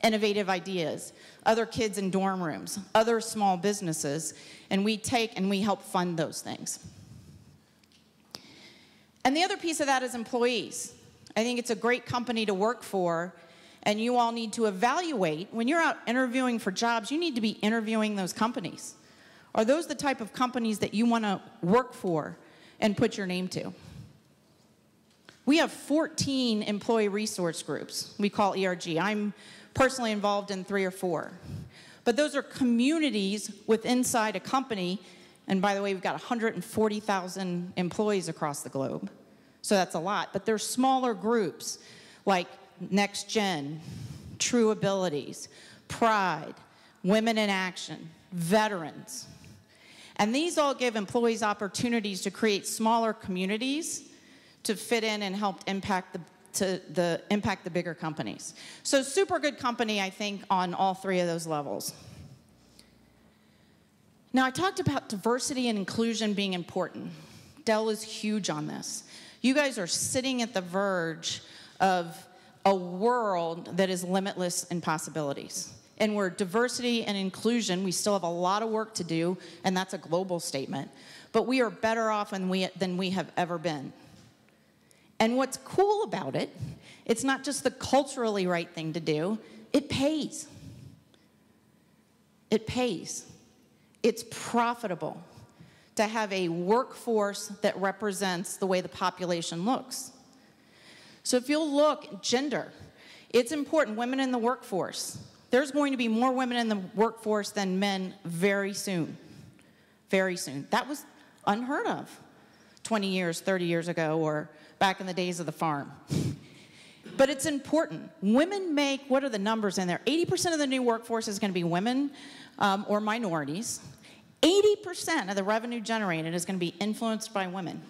innovative ideas, other kids in dorm rooms, other small businesses, and we take and we help fund those things. And the other piece of that is employees. I think it's a great company to work for, and you all need to evaluate. When you're out interviewing for jobs, you need to be interviewing those companies. Are those the type of companies that you want to work for and put your name to? We have 14 employee resource groups we call ERG. I'm personally involved in 3 or 4. But those are communities inside a company. And by the way, we've got 140,000 employees across the globe. So that's a lot. But there's smaller groups like Next Gen, True Abilities, Pride, Women in Action, Veterans. And these all give employees opportunities to create smaller communities to fit in and help impact the bigger companies. So super good company, I think, on all 3 of those levels. Now, I talked about diversity and inclusion being important. Dell is huge on this. You guys are sitting at the verge of a world that is limitless in possibilities. And where diversity and inclusion, we still have a lot of work to do, and that's a global statement. But we are better off than we have ever been. And what's cool about it, it's not just the culturally right thing to do, it pays. It pays. It's profitable to have a workforce that represents the way the population looks. So if you'll look, gender, it's important, women in the workforce. There's going to be more women in the workforce than men very soon. Very soon. That was unheard of 20 years, 30 years ago, or back in the days of the farm. But it's important. Women make, what are the numbers in there? 80% of the new workforce is going to be women or minorities. 80% of the revenue generated is going to be influenced by women.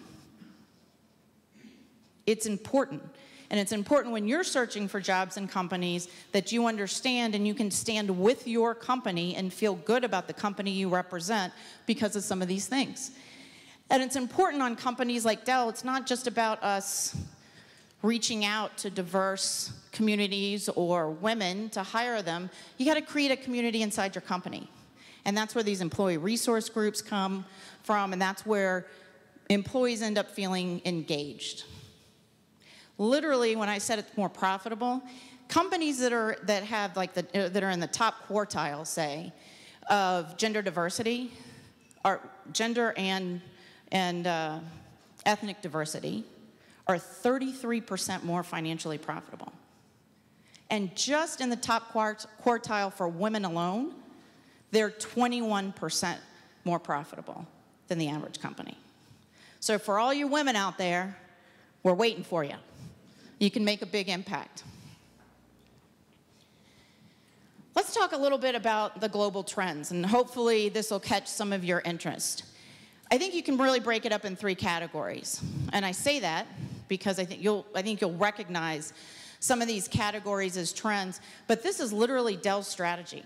It's important. And it's important when you're searching for jobs in companies that you understand and you can stand with your company and feel good about the company you represent because of some of these things. And it's important on companies like Dell. It's not just about us reaching out to diverse communities or women to hire them. You got to create a community inside your company. And that's where these employee resource groups come from, and that's where employees end up feeling engaged. Literally, when I said it's more profitable, companies that are in the top quartile, say, of gender diversity, or gender and ethnic diversity, are 33% more financially profitable. And just in the top quartile for women alone, they're 21% more profitable than the average company. So for all you women out there, we're waiting for you. You can make a big impact. Let's talk a little bit about the global trends, and hopefully this will catch some of your interest. I think you can really break it up in 3 categories. And I say that because I think you'll recognize some of these categories as trends, but this is literally Dell's strategy.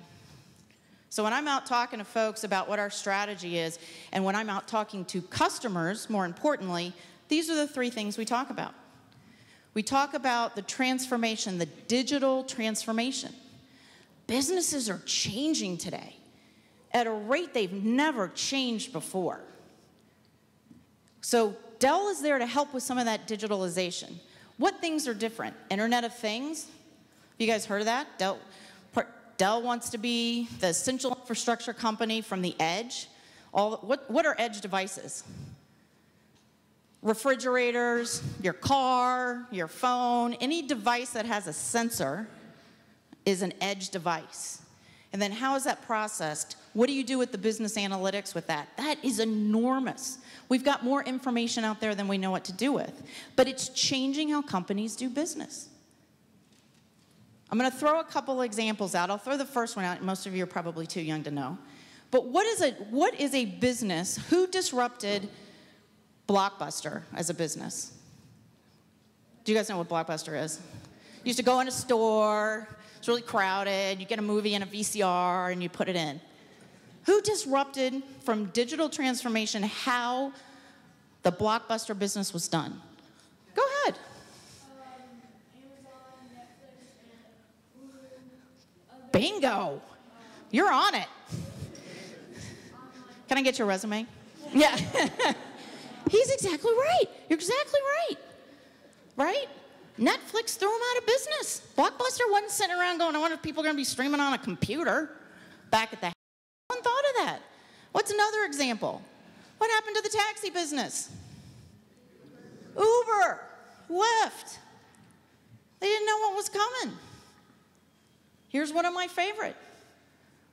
So when I'm out talking to folks about what our strategy is, and when I'm out talking to customers, more importantly, these are the 3 things we talk about. We talk about the transformation, the digital transformation. Businesses are changing today at a rate they've never changed before. So Dell is there to help with some of that digitalization. What things are different? Internet of Things? Have you guys heard of that? Dell wants to be the essential infrastructure company from the edge. What are edge devices? Refrigerators, your car, your phone, any device that has a sensor is an edge device. And then how is that processed? What do you do with the business analytics with that? That is enormous. We've got more information out there than we know what to do with. But it's changing how companies do business. I'm going to throw a couple examples out. I'll throw the first one out. Most of you are probably too young to know. But what is a business? Who disrupted Blockbuster as a business? Do you guys know what Blockbuster is? You used to go in a store. It's really crowded. You get a movie in a VCR and you put it in. Who disrupted from digital transformation how the Blockbuster business was done? Go ahead. Amazon, Netflix, and Hulu. Bingo. You're on it. Can I get your resume? Yeah. He's exactly right. You're exactly right. Right? Netflix threw them out of business. Blockbuster wasn't sitting around going, I wonder if people are going to be streaming on a computer back at the house. No one thought of that. What's another example? What happened to the taxi business? Uber, Lyft. They didn't know what was coming. Here's one of my favorite.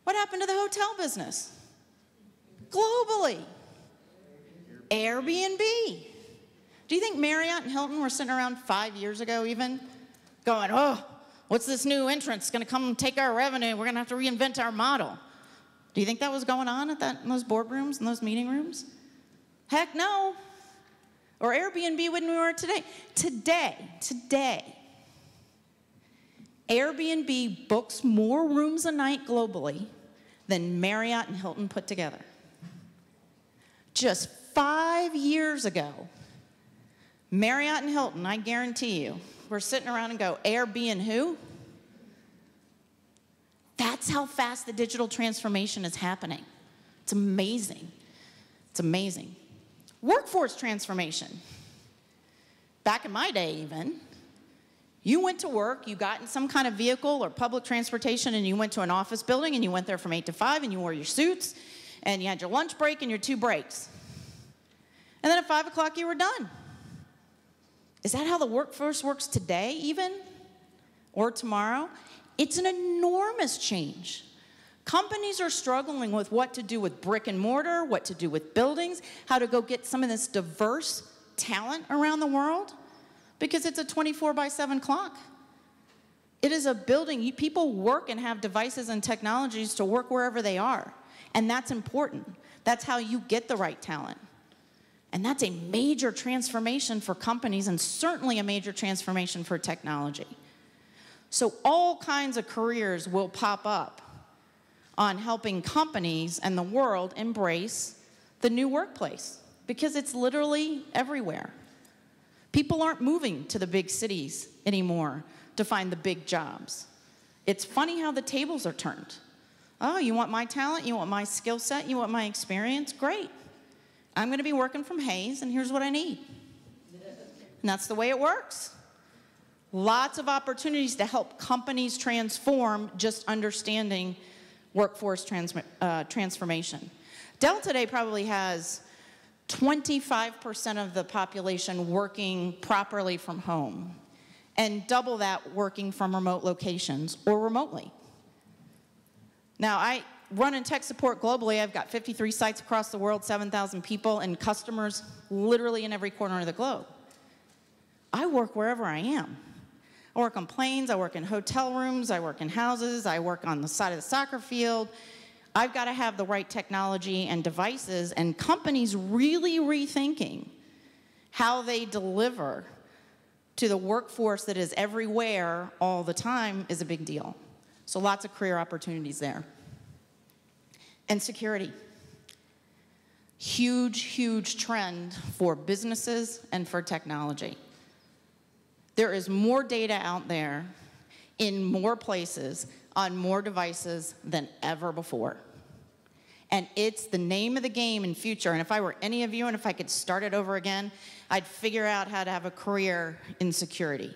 What happened to the hotel business? Globally. Airbnb. Do you think Marriott and Hilton were sitting around 5 years ago even going, oh, what's this new entrant? It's going to come and take our revenue. We're going to have to reinvent our model. Do you think that was going on at in those boardrooms and those meeting rooms? Heck no. Or Airbnb when we were today. Today, Airbnb books more rooms a night globally than Marriott and Hilton put together. Just 5 years ago, Marriott and Hilton, I guarantee you, were sitting around and go, Airbnb who? That's how fast the digital transformation is happening. It's amazing. It's amazing. Workforce transformation. Back in my day even, you went to work, you got in some kind of vehicle or public transportation and you went to an office building and you went there from 8 to 5 and you wore your suits and you had your lunch break and your 2 breaks. And then at 5 o'clock you were done. Is that how the workforce works today even? Or tomorrow? It's an enormous change. Companies are struggling with what to do with brick and mortar, what to do with buildings, how to go get some of this diverse talent around the world, because it's a 24/7 clock. It is a building. People work and have devices and technologies to work wherever they are, and that's important. That's how you get the right talent. And that's a major transformation for companies and certainly a major transformation for technology. So all kinds of careers will pop up on helping companies and the world embrace the new workplace because it's literally everywhere. People aren't moving to the big cities anymore to find the big jobs. It's funny how the tables are turned. Oh, you want my talent? You want my skill set? You want my experience? Great. I'm going to be working from Hayes, and here's what I need. And that's the way it works. Lots of opportunities to help companies transform just understanding workforce transformation. Dell today probably has 25% of the population working properly from home, and double that working from remote locations or remotely. Now, I run in tech support globally. I've got 53 sites across the world, 7,000 people, and customers literally in every corner of the globe. I work wherever I am. I work on planes, I work in hotel rooms, I work in houses, I work on the side of the soccer field. I've got to have the right technology and devices, and companies really rethinking how they deliver to the workforce that is everywhere all the time is a big deal. So lots of career opportunities there. And security. Huge, huge trend for businesses and for technology. There is more data out there in more places on more devices than ever before. And it's the name of the game in future. And if I were any of you and if I could start it over again, I'd figure out how to have a career in security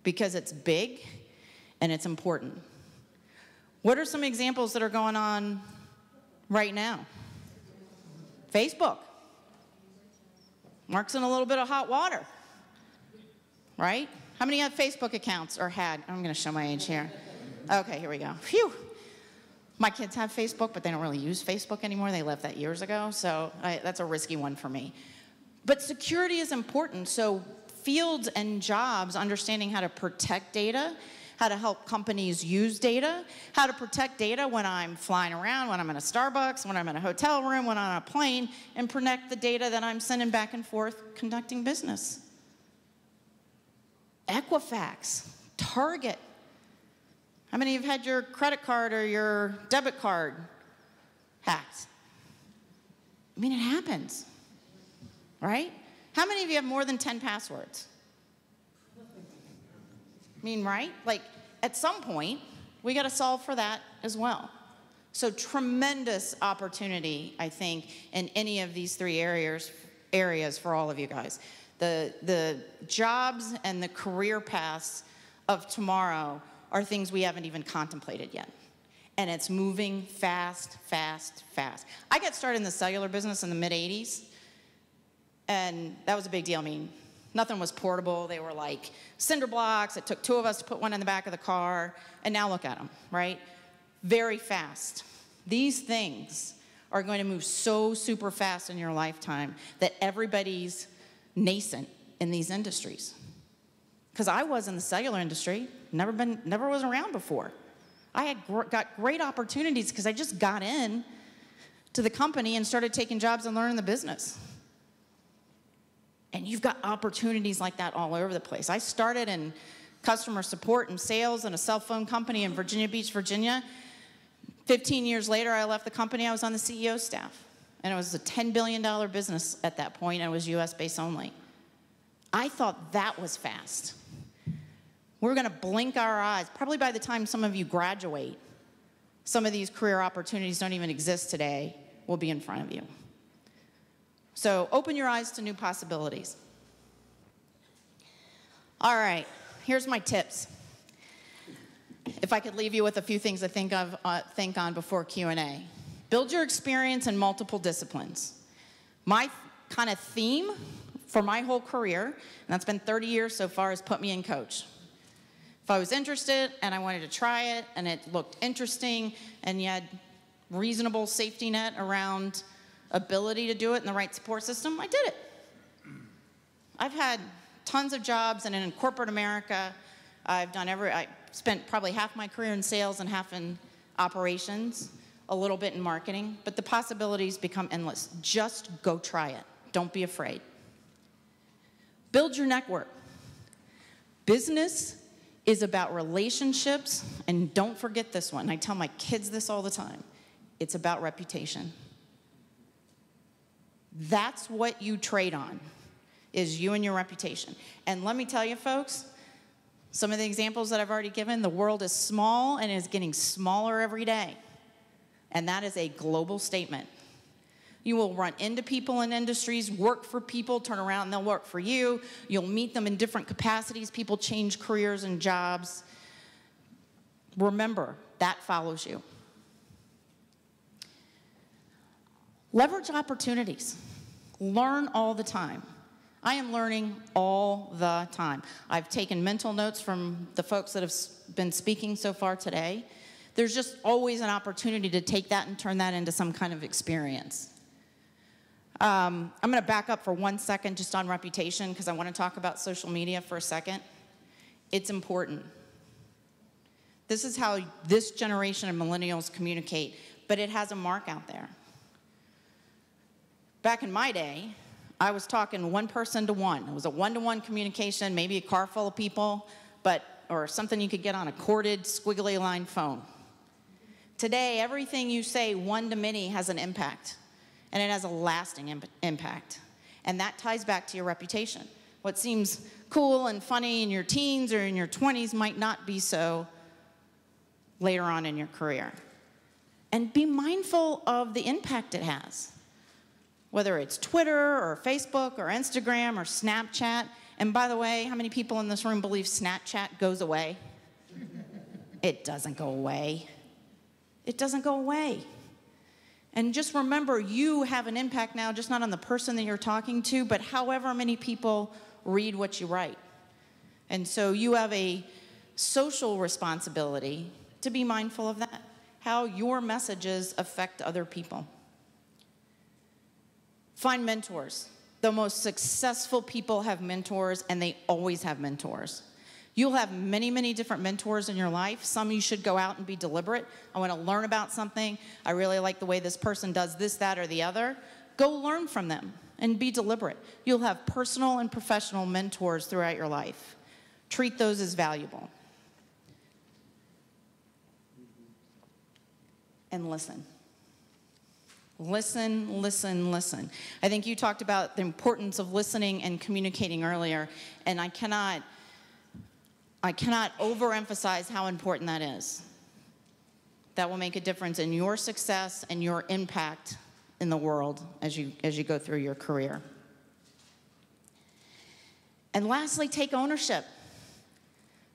because it's big and it's important. What are some examples that are going on right now? Facebook. Mark's in a little bit of hot water, right? How many have Facebook accounts or had? I'm going to show my age here. Okay, here we go. Phew. My kids have Facebook, but they don't really use Facebook anymore. They left that years ago, so that's a risky one for me. But security is important, so fields and jobs understanding how to protect data, how to help companies use data, how to protect data when I'm flying around, when I'm in a Starbucks, when I'm in a hotel room, when I'm on a plane, and protect the data that I'm sending back and forth conducting business. Equifax, Target. How many of you have had your credit card or your debit card hacked? I mean, it happens, right? How many of you have more than 10 passwords? I mean, right? Like, at some point, we got to solve for that as well. So tremendous opportunity, I think, in any of these three areas for all of you guys. The jobs and the career paths of tomorrow are things we haven't even contemplated yet. And it's moving fast, fast, fast. I got started in the cellular business in the mid-'80s, and that was a big deal. I mean, nothing was portable. They were like cinder blocks. It took two of us to put one in the back of the car, and now look at them, right? Very fast. These things are going to move so super fast in your lifetime that everybody's nascent in these industries. Because I was in the cellular industry, never was around before. I had got great opportunities because I just got in to the company and started taking jobs and learning the business. And you've got opportunities like that all over the place. I started in customer support and sales in a cell phone company in Virginia Beach, Virginia. 15 years later, I left the company. I was on the CEO staff. And it was a $10 billion business at that point, and it was US-based only. I thought that was fast. We're going to blink our eyes. Probably by the time some of you graduate, some of these career opportunities don't even exist today, will be in front of you. So open your eyes to new possibilities. All right, here's my tips. If I could leave you with a few things to think on before Q&A. Build your experience in multiple disciplines. My kind of theme for my whole career, and that's been 30 years so far, is put me in coach. If I was interested and I wanted to try it and it looked interesting and you had reasonable safety net around ability to do it in the right support system, I did it. I've had tons of jobs, and in corporate America, I spent probably half my career in sales and half in operations, a little bit in marketing, but the possibilities become endless. Just go try it. Don't be afraid. Build your network. Business is about relationships, and don't forget this one. I tell my kids this all the time. It's about reputation. That's what you trade on, is you and your reputation. And let me tell you, folks, some of the examples that I've already given, the world is small and is getting smaller every day. And that is a global statement. You will run into people in industries, work for people, turn around and they'll work for you. You'll meet them in different capacities. People change careers and jobs. Remember, that follows you. Leverage opportunities. Learn all the time. I am learning all the time. I've taken mental notes from the folks that have been speaking so far today. There's just always an opportunity to take that and turn that into some kind of experience. I'm going to back up for 1 second just on reputation because I want to talk about social media for a second. It's important. This is how this generation of millennials communicate, but it has a mark out there. Back in my day, I was talking one person to one. It was a one-to-one communication, maybe a car full of people, or something you could get on a corded, squiggly line phone. Today, everything you say one-to-many has an impact, and it has a lasting impact. And that ties back to your reputation. What seems cool and funny in your teens or in your 20s might not be so later on in your career. And be mindful of the impact it has. Whether it's Twitter or Facebook or Instagram or Snapchat. And by the way, how many people in this room believe Snapchat goes away? It doesn't go away. It doesn't go away. And just remember, you have an impact now, just not on the person that you're talking to, but however many people read what you write. And so you have a social responsibility to be mindful of that. how your messages affect other people. Find mentors. The most successful people have mentors, and they always have mentors. You'll have many, many different mentors in your life. Some you should go out and be deliberate. I want to learn about something. I really like the way this person does this, that, or the other. Go learn from them and be deliberate. You'll have personal and professional mentors throughout your life. Treat those as valuable. And listen. Listen, listen, listen. I think you talked about the importance of listening and communicating earlier, and I cannot overemphasize how important that is. That will make a difference in your success and your impact in the world as you go through your career. And lastly, take ownership.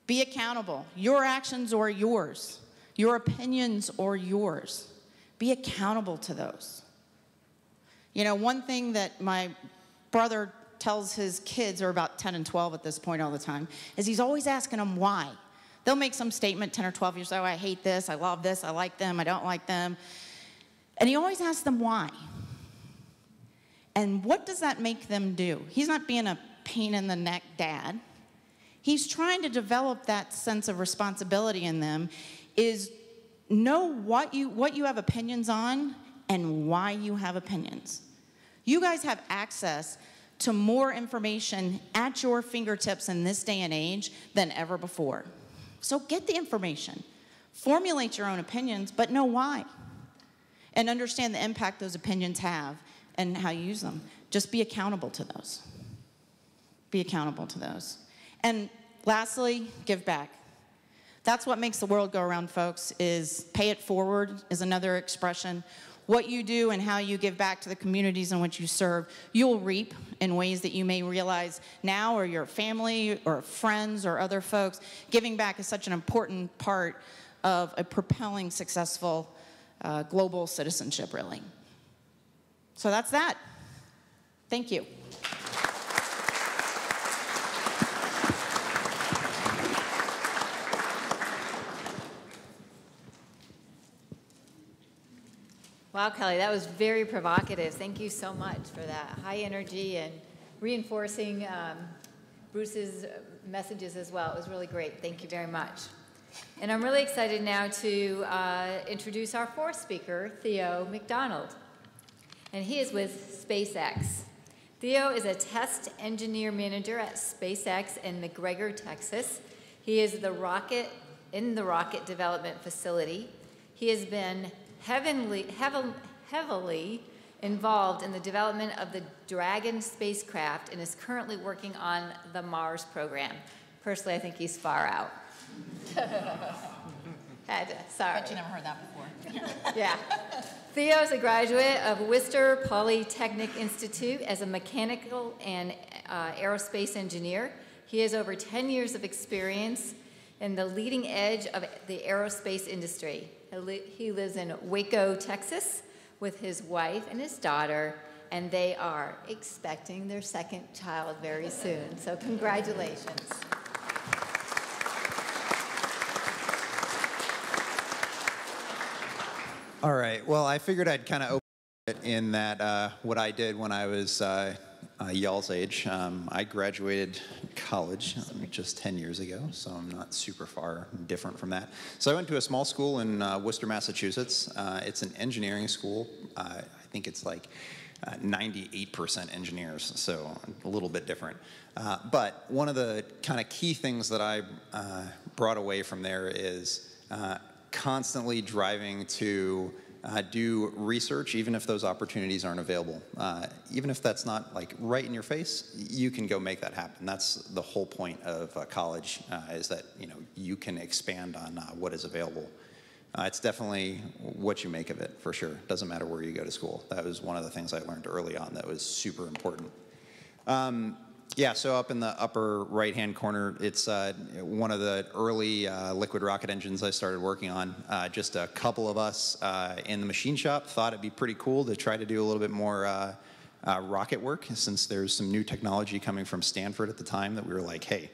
Be accountable. Your actions are yours. Your opinions are yours. Be accountable to those. You know, one thing that my brother tells his kids, who are about 10 and 12 at this point all the time, is he's always asking them why. They'll make some statement, 10 or 12 years old, I hate this, I love this, I like them, I don't like them. And he always asks them why. And what does that make them do? He's not being a pain in the neck dad. He's trying to develop that sense of responsibility in them, is know what you have opinions on and why you have opinions. You guys have access to more information at your fingertips in this day and age than ever before. So get the information. Formulate your own opinions, but know why. And understand the impact those opinions have and how you use them. Just be accountable to those. Be accountable to those. And lastly, give back. That's what makes the world go around, folks, is pay it forward is another expression. What you do and how you give back to the communities in which you serve, you'll reap in ways that you may realize now, or your family or friends or other folks. Giving back is such an important part of a propelling, successful global citizenship, really. So that's that. Thank you. Wow, Kelly, that was very provocative. Thank you so much for that high energy and reinforcing Bruce's messages as well. It was really great. Thank you very much. And I'm really excited now to introduce our fourth speaker, Theo McDonald. And he is with SpaceX. Theo is a test engineer manager at SpaceX in McGregor, Texas. He is in the rocket development facility. He has been heavily involved in the development of the Dragon spacecraft and is currently working on the Mars program. Personally, I think he's far out. Sorry. Bet you never heard that before. Yeah. Theo is a graduate of Worcester Polytechnic Institute as a mechanical and aerospace engineer. He has over 10 years of experience in the leading edge of the aerospace industry. He lives in Waco, Texas, with his wife and his daughter, and they are expecting their second child very soon. So congratulations. All right. Well, I figured I'd kind of open it in that what I did when I was y'all's age. I graduated college just 10 years ago, so I'm not super far different from that. So I went to a small school in Worcester, Massachusetts. It's an engineering school. I think it's like 98% engineers, so a little bit different. But one of the kind of key things that I brought away from there is constantly driving to do research, even if those opportunities aren't available. Even if that's not like right in your face, you can go make that happen. That's the whole point of college, is that you can expand on what is available. It's definitely what you make of it, for sure. Doesn't matter where you go to school. That was one of the things I learned early on that was super important. Yeah, so up in the upper right-hand corner, it's one of the early liquid rocket engines I started working on. Just a couple of us in the machine shop thought it'd be pretty cool to try to do a little bit more rocket work, since there's some new technology coming from Stanford at the time that we were like, hey,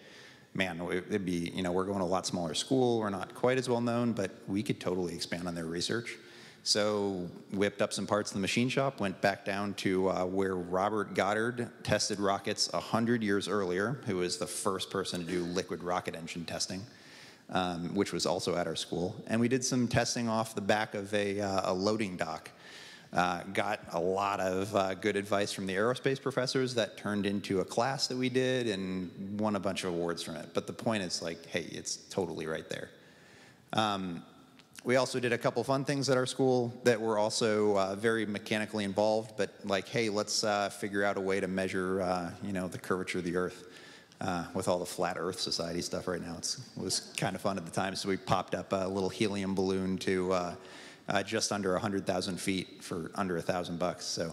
man, it'd be, we're going to a lot smaller school. We're not quite as well known, but we could totally expand on their research. So whipped up some parts in the machine shop, went back down to where Robert Goddard tested rockets 100 years earlier, who was the first person to do liquid rocket engine testing, which was also at our school. And we did some testing off the back of a loading dock. Got a lot of good advice from the aerospace professors that turned into a class that we did and won a bunch of awards from it. But the point is like, hey, it's totally right there. We also did a couple fun things at our school that were also very mechanically involved, but like, hey, let's figure out a way to measure, the curvature of the Earth. With all the Flat Earth Society stuff right now, it was kind of fun at the time. So we popped up a little helium balloon to just under 100,000 feet for under $1,000. So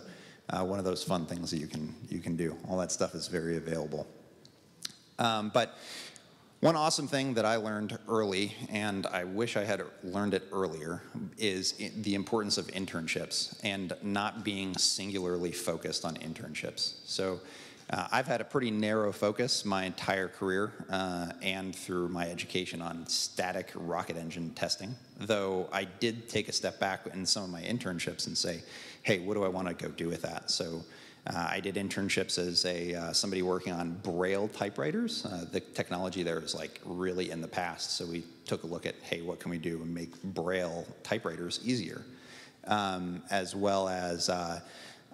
one of those fun things that you can do. All that stuff is very available. But one awesome thing that I learned early, and I wish I had learned it earlier, is the importance of internships and not being singularly focused on internships. So I've had a pretty narrow focus my entire career and through my education on static rocket engine testing, though I did take a step back in some of my internships and say, hey, what do I want to go do with that? So I did internships as somebody working on Braille typewriters. The technology there is like really in the past, so we took a look at, hey, what can we do and make Braille typewriters easier, as well as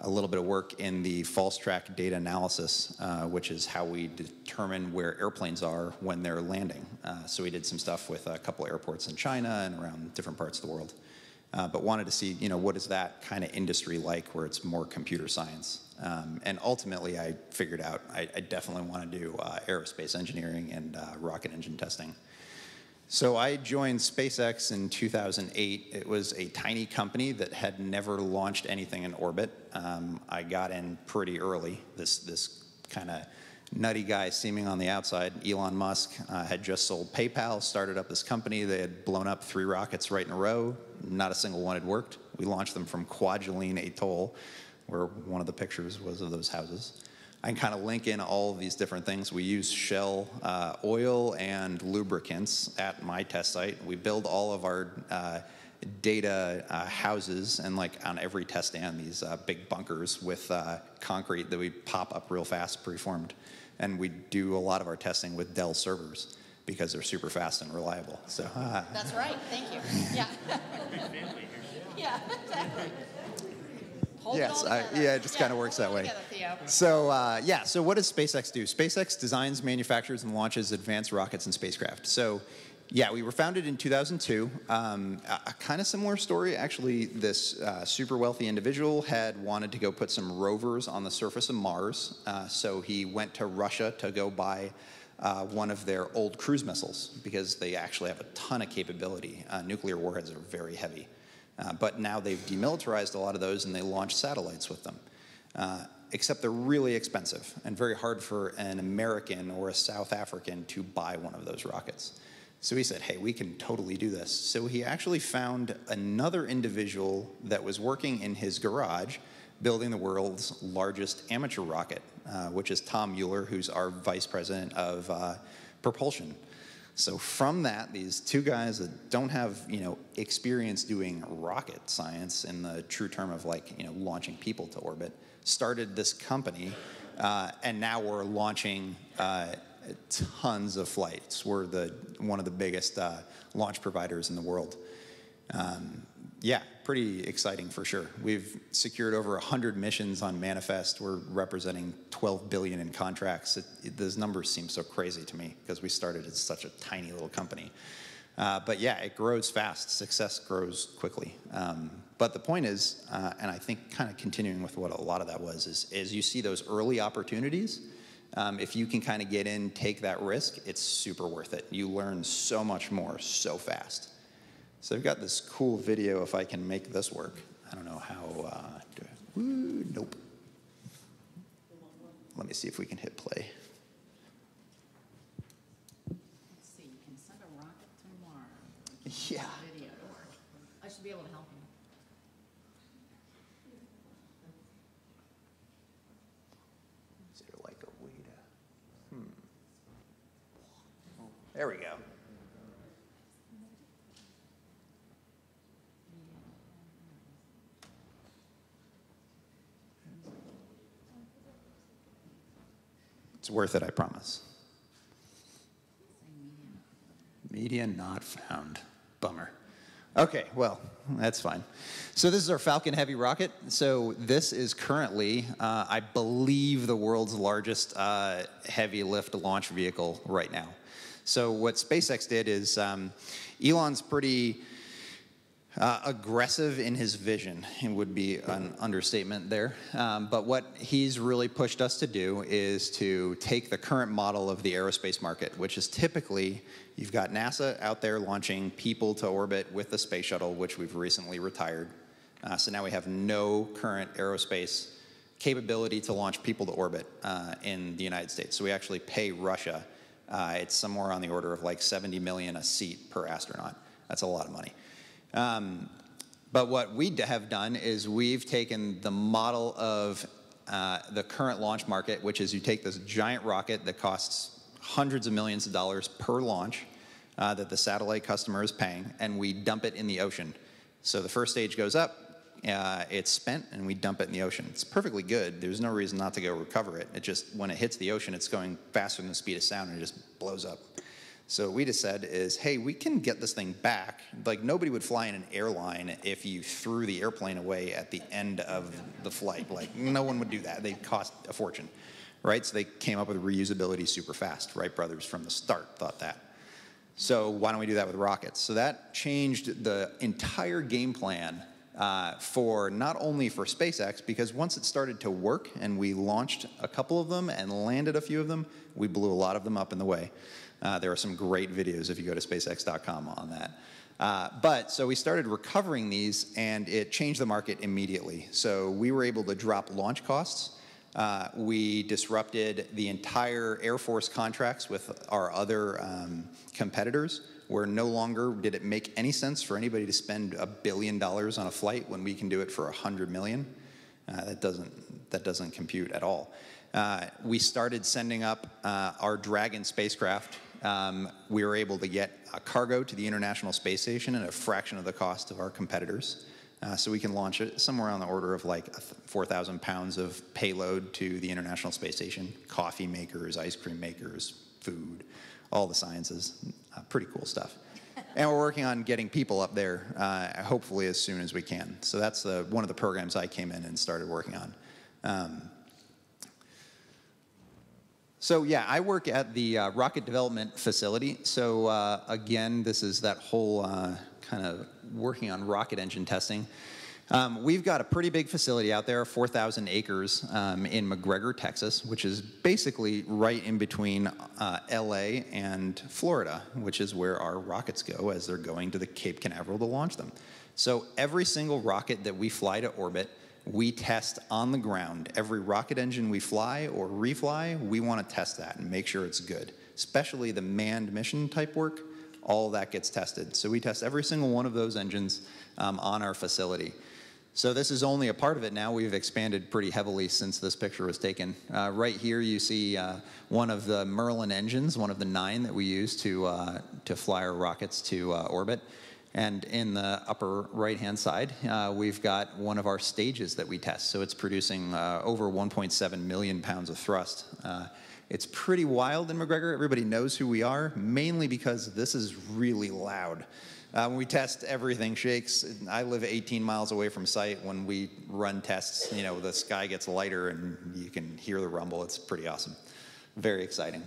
a little bit of work in the false track data analysis, which is how we determine where airplanes are when they're landing. So we did some stuff with a couple airports in China and around different parts of the world. But wanted to see, what is that kind of industry like where it's more computer science? And ultimately, I figured out I definitely want to do aerospace engineering and rocket engine testing. So I joined SpaceX in 2008. It was a tiny company that had never launched anything in orbit. I got in pretty early. This kind of nutty guy seeming on the outside, Elon Musk, had just sold PayPal, started up this company. They had blown up 3 rockets right in a row. Not a single one had worked. We launched them from Kwajalein Atoll, where one of the pictures was of those houses. I can kind of link in all of these different things. We use Shell oil and lubricants at my test site. We build all of our data houses, and like on every test stand, these big bunkers with concrete that we pop up real fast, preformed. And we do a lot of our testing with Dell servers because they're super fast and reliable. So That's right. Thank you. Yeah. Yeah, exactly. Yes, it just kind of works that way. So so what does SpaceX do? SpaceX designs, manufactures, and launches advanced rockets and spacecraft. So yeah, we were founded in 2002. A kind of similar story, actually. This super wealthy individual had wanted to go put some rovers on the surface of Mars. So he went to Russia to go buy one of their old cruise missiles because they actually have a ton of capability. Nuclear warheads are very heavy. But now they've demilitarized a lot of those and they launch satellites with them. Except they're really expensive and very hard for an American or a South African to buy one of those rockets. So he said, hey, we can totally do this. So he actually found another individual that was working in his garage building the world's largest amateur rocket, which is Tom Mueller, who's our vice president of propulsion. So from that, these 2 guys that don't have, experience doing rocket science in the true term of launching people to orbit, started this company, and now we're launching tons of flights. We're one of the biggest launch providers in the world. Pretty exciting for sure. We've secured over 100 missions on Manifest. We're representing $12 billion in contracts. Those numbers seem so crazy to me because we started as such a tiny little company. But yeah, it grows fast. Success grows quickly. But the point is, and I think kind of continuing with what a lot of that was, is you see those early opportunities. If you can kind of get in, take that risk, it's super worth it. You learn so much more so fast. So I've got this cool video, if I can make this work. I don't know how, nope. Let me see if we can hit play. Let's see, you can send a rocket to Mars. Yeah. Video. I should be able to help you. Is there like a way to, There we go. It's worth it, I promise. Media not found. Bummer. Okay, well, that's fine. So this is our Falcon Heavy rocket. So this is currently, I believe, the world's largest heavy lift launch vehicle right now. So what SpaceX did is, Elon's pretty aggressive in his vision, it would be an understatement there. But what he's really pushed us to do is to take the current model of the aerospace market, which is typically, you've got NASA out there launching people to orbit with the space shuttle, which we've recently retired. So now we have no current aerospace capability to launch people to orbit in the United States. So we actually pay Russia. It's somewhere on the order of like 70 million a seat per astronaut. That's a lot of money. But what we have done is we've taken the model of the current launch market, which is you take this giant rocket that costs hundreds of millions of dollars per launch that the satellite customer is paying, and we dump it in the ocean. So the first stage goes up, it's spent, and we dump it in the ocean. It's perfectly good. There's no reason not to go recover it. It just, when it hits the ocean, it's going faster than the speed of sound, and it just blows up. So what we just said is, hey, we can get this thing back. Like, nobody would fly in an airline if you threw the airplane away at the end of the flight. Like, no one would do that. They'd cost a fortune, right? So they came up with reusability super fast. Wright brothers from the start thought that. So why don't we do that with rockets? So that changed the entire game plan for not only for SpaceX, because once it started to work and we launched a couple of them and landed a few of them, we blew a lot of them up in the way. There are some great videos if you go to SpaceX.com on that. So we started recovering these, and it changed the market immediately. So we were able to drop launch costs. We disrupted the entire Air Force contracts with our other competitors, where no longer did it make any sense for anybody to spend $1 billion on a flight when we can do it for $100 million. That doesn't compute at all. We started sending up our Dragon spacecraft. We were able to get a cargo to the International Space Station at a fraction of the cost of our competitors. So we can launch it somewhere on the order of like 4,000 pounds of payload to the International Space Station. Coffee makers, ice cream makers, food, all the sciences. Pretty cool stuff. And we're working on getting people up there, hopefully as soon as we can. So that's one of the programs I came in and started working on. So yeah, I work at the rocket development facility. So again, this is that whole kind of working on rocket engine testing. We've got a pretty big facility out there, 4,000 acres in McGregor, Texas, which is basically right in between LA and Florida, which is where our rockets go as they're going to the Cape Canaveral to launch them. So every single rocket that we fly to orbit, we test on the ground. Every rocket engine we fly or refly, we want to test that and make sure it's good. Especially the manned mission type work, all that gets tested. So we test every single one of those engines on our facility. So this is only a part of it now. We've expanded pretty heavily since this picture was taken. Right here you see one of the Merlin engines, one of the 9 that we use to fly our rockets to orbit. And in the upper right-hand side, we've got one of our stages that we test. So it's producing over 1.7 million pounds of thrust. It's pretty wild in McGregor. Everybody knows who we are, mainly because this is really loud. When we test, everything shakes. I live 18 miles away from site. When we run tests, you know, the sky gets lighter and you can hear the rumble. It's pretty awesome. Very exciting.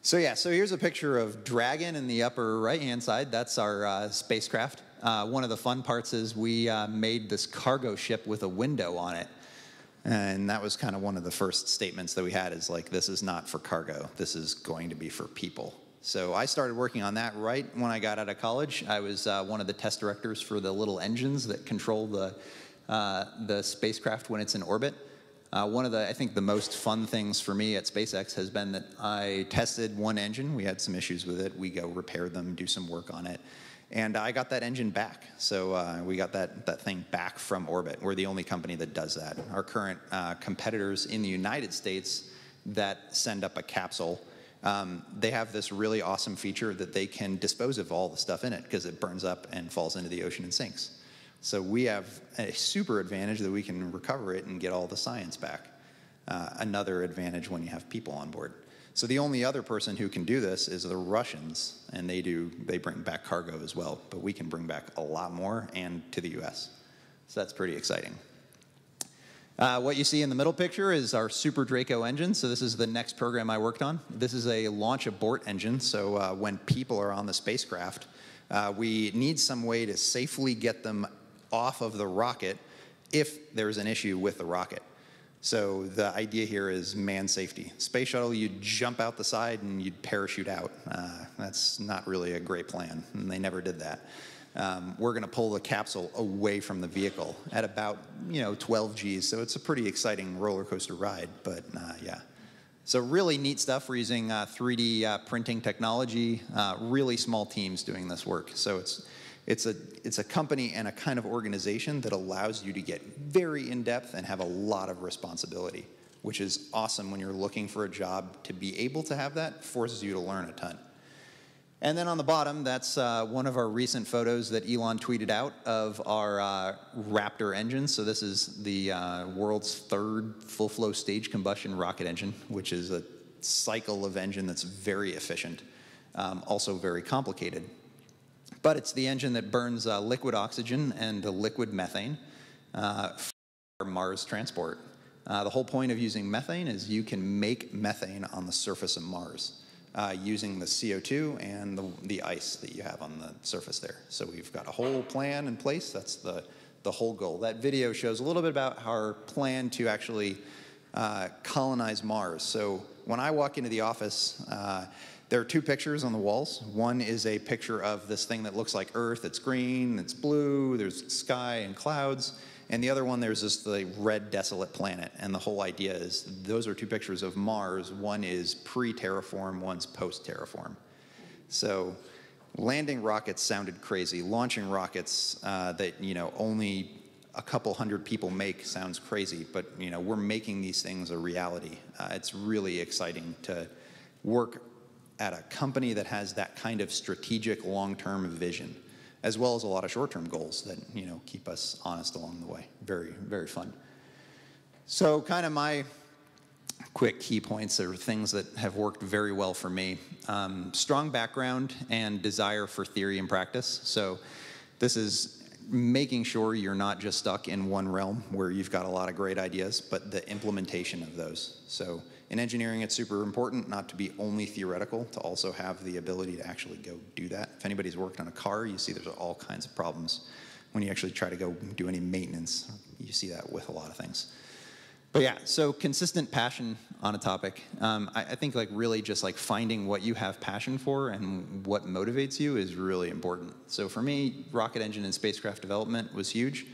So yeah, so here's a picture of Dragon in the upper right-hand side. That's our spacecraft. One of the fun parts is we made this cargo ship with a window on it. And that was kind of one of the first statements that we had is like, this is not for cargo. This is going to be for people. So I started working on that right when I got out of college. I was one of the test directors for the little engines that control the spacecraft when it's in orbit. One of the, I think, the most fun things for me at SpaceX has been that I tested one engine. We had some issues with it. We go repair them, do some work on it. And I got that engine back. So we got that thing back from orbit. We're the only company that does that. Our current competitors in the United States that send up a capsule They have this really awesome feature that they can dispose of all the stuff in it because it burns up and falls into the ocean and sinks. So we have a super advantage that we can recover it and get all the science back. Another advantage when you have people on board. So the only other person who can do this is the Russians, and they bring back cargo as well, but we can bring back a lot more and to the US. So that's pretty exciting. What you see in the middle picture is our Super Draco engine. So this is the next program I worked on. This is a launch abort engine. So when people are on the spacecraft, we need some way to safely get them off of the rocket if there's an issue with the rocket. So the idea here is man safety. Space shuttle, you'd jump out the side and you'd parachute out. That's not really a great plan, and they never did that. We're going to pull the capsule away from the vehicle at about 12 Gs, so it's a pretty exciting roller coaster ride, but yeah. So really neat stuff. We're using 3D printing technology, really small teams doing this work. So it's a company and a kind of organization that allows you to get very in-depth and have a lot of responsibility, which is awesome when you're looking for a job. To be able to have that forces you to learn a ton. And then on the bottom, that's one of our recent photos that Elon tweeted out of our Raptor engine. So this is the world's third full-flow stage combustion rocket engine, which is a cycle of engine that's very efficient, also very complicated. But it's the engine that burns liquid oxygen and liquid methane for Mars transport. The whole point of using methane is you can make methane on the surface of Mars using the CO2 and the ice that you have on the surface there. So we've got a whole plan in place. That's the whole goal. That video shows a little bit about our plan to actually colonize Mars. So when I walk into the office, there are two pictures on the walls. One is a picture of this thing that looks like Earth. It's green, it's blue, there's sky and clouds. And the other one, there's just the red, desolate planet. And the whole idea is those are two pictures of Mars. One is pre-terraform, one's post-terraform. So landing rockets sounded crazy. Launching rockets that only a couple hundred people make sounds crazy. But we're making these things a reality. It's really exciting to work at a company that has that kind of strategic long-term vision, as well as a lot of short-term goals that keep us honest along the way. Very, very fun. So kind of my quick key points are things that have worked very well for me. Strong background and desire for theory and practice. So this is making sure you're not just stuck in one realm where you've got a lot of great ideas, but the implementation of those. So in engineering, it's super important not to be only theoretical, to also have the ability to actually go do that. If anybody's worked on a car, you see there's all kinds of problems when you actually try to go do any maintenance. You see that with a lot of things. But yeah, so consistent passion on a topic. I think really just finding what you have passion for and what motivates you is really important. So for me, rocket engine and spacecraft development was huge.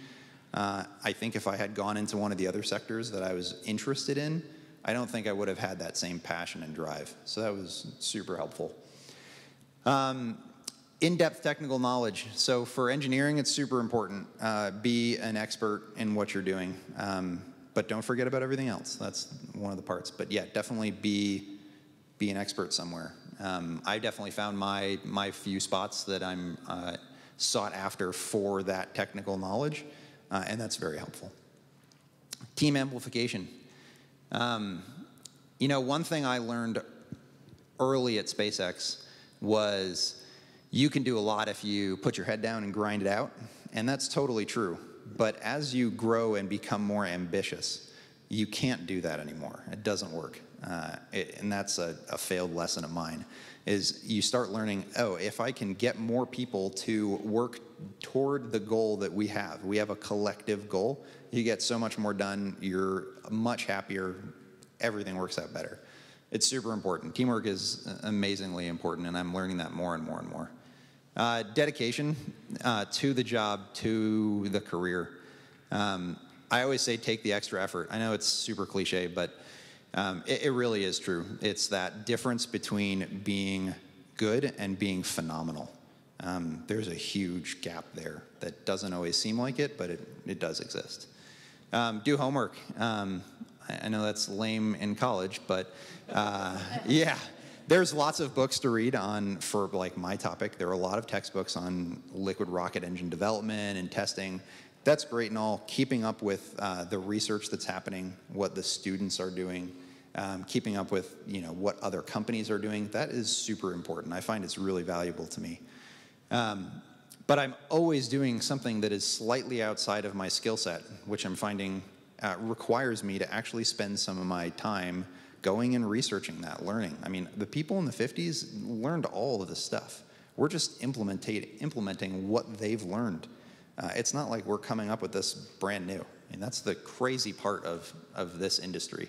I think if I had gone into one of the other sectors that I was interested in, I don't think I would have had that same passion and drive. So that was super helpful. In-depth technical knowledge. So for engineering, it's super important. Be an expert in what you're doing. But don't forget about everything else. That's one of the parts. But yeah, definitely be an expert somewhere. I definitely found my few spots that I'm sought after for that technical knowledge, and that's very helpful. Team amplification. One thing I learned early at SpaceX was you can do a lot if you put your head down and grind it out, and that's totally true. But as you grow and become more ambitious, you can't do that anymore. It doesn't work. And that's a failed lesson of mine, is you start learning, if I can get more people to work toward the goal that we have a collective goal, you get so much more done, you're much happier, everything works out better. It's super important. Teamwork is amazingly important, and I'm learning that more and more and more. Dedication to the job, to the career. I always say take the extra effort. I know it's super cliche, but it really is true. It's that difference between being good and being phenomenal. There's a huge gap there that doesn't always seem like it, but it does exist. Do homework. I know that's lame in college, but yeah. There's lots of books to read on, for like my topic. There are a lot of textbooks on liquid rocket engine development and testing. That's great and all. Keeping up with the research that's happening, what the students are doing, keeping up with what other companies are doing, that is super important. I find it's really valuable to me. But I'm always doing something that is slightly outside of my skill set, which I'm finding requires me to actually spend some of my time going and researching that, learning. I mean, the people in the 50s learned all of this stuff. We're just implementing what they've learned. It's not like we're coming up with this brand new. And that's the crazy part of this industry.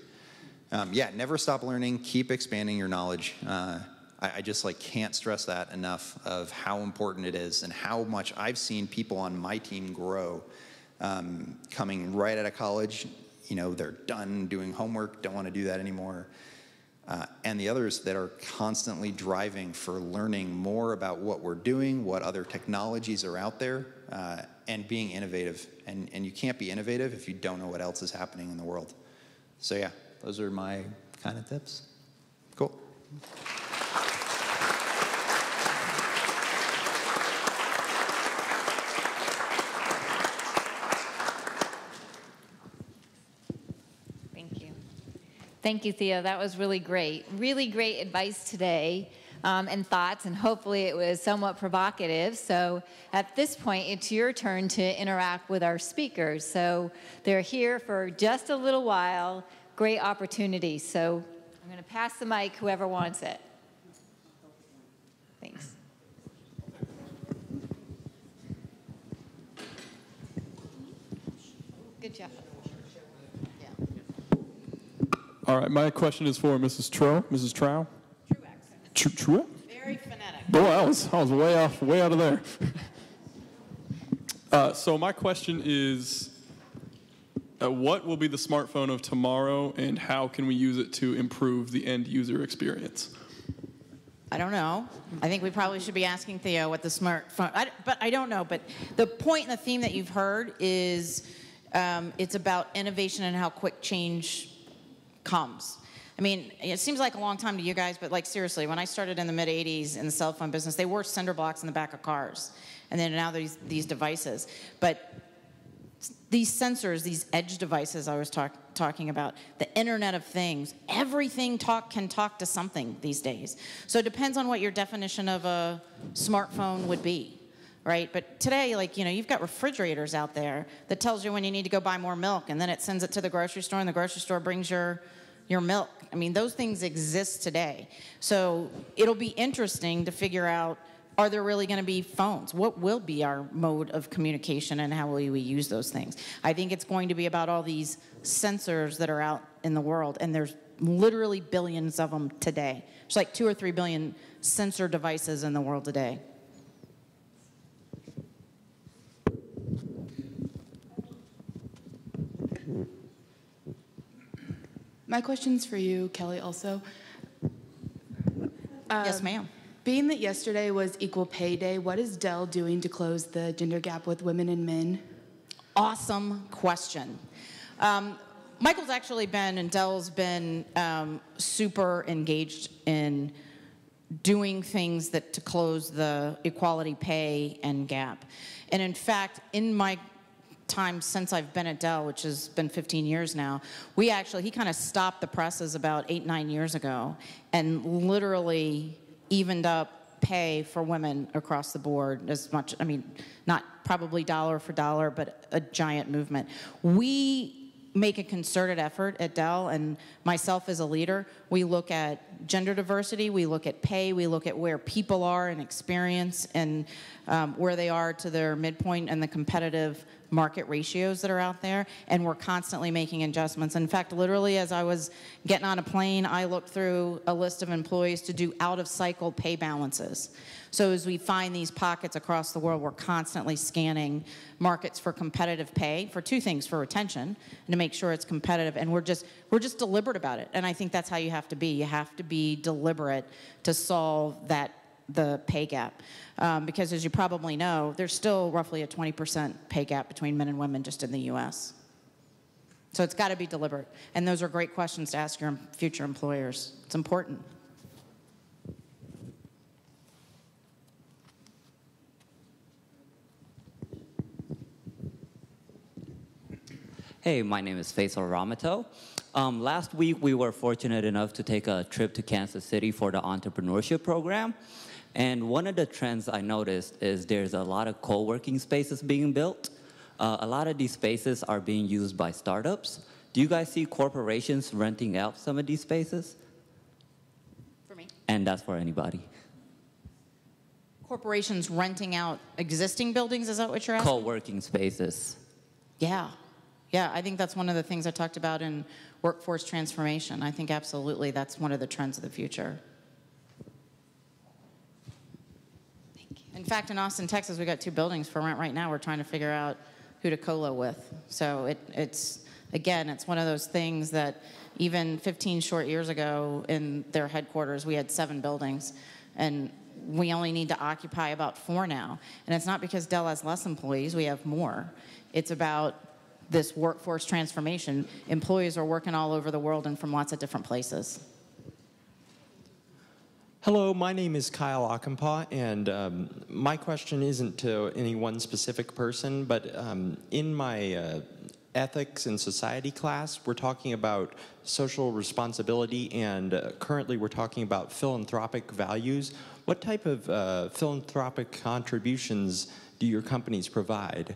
Yeah, never stop learning, keep expanding your knowledge. I just can't stress that enough of how important it is and how much I've seen people on my team grow coming right out of college. They're done doing homework, don't want to do that anymore. And the others that are constantly driving for learning more about what we're doing, what other technologies are out there, and being innovative. And you can't be innovative if you don't know what else is happening in the world. So yeah, those are my kind of tips. Cool. Thank you, Theo. That was really great. Really great advice today and thoughts, and hopefully it was somewhat provocative. So at this point, it's your turn to interact with our speakers. So they're here for just a little while. Great opportunity. So I'm going to pass the mic, whoever wants it. Thanks. Good job. All right, my question is for Mrs. Trow. Mrs. Trow? True. Very phonetic. Boy, I was way out of there. So my question is, what will be the smartphone of tomorrow, and how can we use it to improve the end user experience? I don't know. I think we probably should be asking Theo what the smartphone, but I don't know. But the point and the theme that you've heard is it's about innovation and how quick change comes. I mean, it seems like a long time to you guys, but seriously, when I started in the mid-'80s in the cell phone business, they were cinder blocks in the back of cars. And then now these devices. But these sensors, these edge devices I was talking about, the Internet of Things, everything can talk to something these days. So it depends on what your definition of a smartphone would be, right? But today, you've got refrigerators out there that tells you when you need to go buy more milk, and then it sends it to the grocery store, and the grocery store brings your milk. I mean, those things exist today. So it'll be interesting to figure out, are there really going to be phones? What will be our mode of communication, and how will we use those things? I think it's going to be about all these sensors that are out in the world, and there's literally billions of them today. There's 2 or 3 billion sensor devices in the world today. My question's for you, Kelly, also. Yes, ma'am. Being that yesterday was Equal Pay Day, what is Dell doing to close the gender gap with women and men? Awesome question. Michael's actually been, and Dell's been super engaged in doing things to close the equality pay and gap. And in fact, in my time since I've been at Dell, which has been 15 years now, he kind of stopped the presses about 8-9 years ago and literally evened up pay for women across the board as much, not probably dollar for dollar, but a giant movement. We make a concerted effort at Dell, and myself as a leader, we look at gender diversity, we look at pay, we look at where people are in experience and where they are to their midpoint and the competitive market ratios that are out there, and we're constantly making adjustments. In fact, literally as I was getting on a plane, I looked through a list of employees to do out-of-cycle pay balances. So as we find these pockets across the world, we're constantly scanning markets for competitive pay, for 2 things: for retention and to make sure it's competitive, and we're just deliberate about it. And I think that's how you have to be. You have to be deliberate to solve the pay gap. Because as you probably know, there's still roughly a 20% pay gap between men and women just in the US. So it's got to be deliberate. And those are great questions to ask your future employers. It's important. Hey, my name is Faisal Ramato. Last week, we were fortunate enough to take a trip to Kansas City for the entrepreneurship program. And one of the trends I noticed is there's a lot of co-working spaces being built. A lot of these spaces are being used by startups. Do you guys see corporations renting out some of these spaces? For me. And that's for anybody. Corporations renting out existing buildings, is that what you're asking? Co-working spaces. Yeah. Yeah, I think that's one of the things I talked about in workforce transformation. I think absolutely that's one of the trends of the future. Thank you. In fact, in Austin, Texas, we got 2 buildings for rent right now. We're trying to figure out who to colo with. So it's one of those things that even 15 short years ago in their headquarters, we had 7 buildings. And we only need to occupy about 4 now. And it's not because Dell has less employees, we have more. It's about this workforce transformation. Employees are working all over the world and from lots of different places. Hello, my name is Kyle Akampaw, and my question isn't to any one specific person, but in my ethics and society class, we're talking about social responsibility, and currently we're talking about philanthropic values. What type of philanthropic contributions do your companies provide?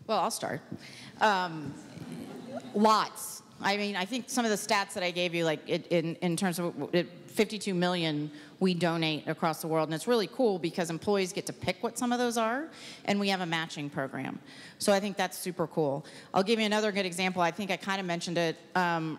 Well, I'll start. Lots. I mean, I think some of the stats that I gave you, like in terms of 52 million we donate across the world, and it's really cool because employees get to pick what some of those are, and we have a matching program. So I think that's super cool. I'll give you another good example. I think I kind of mentioned it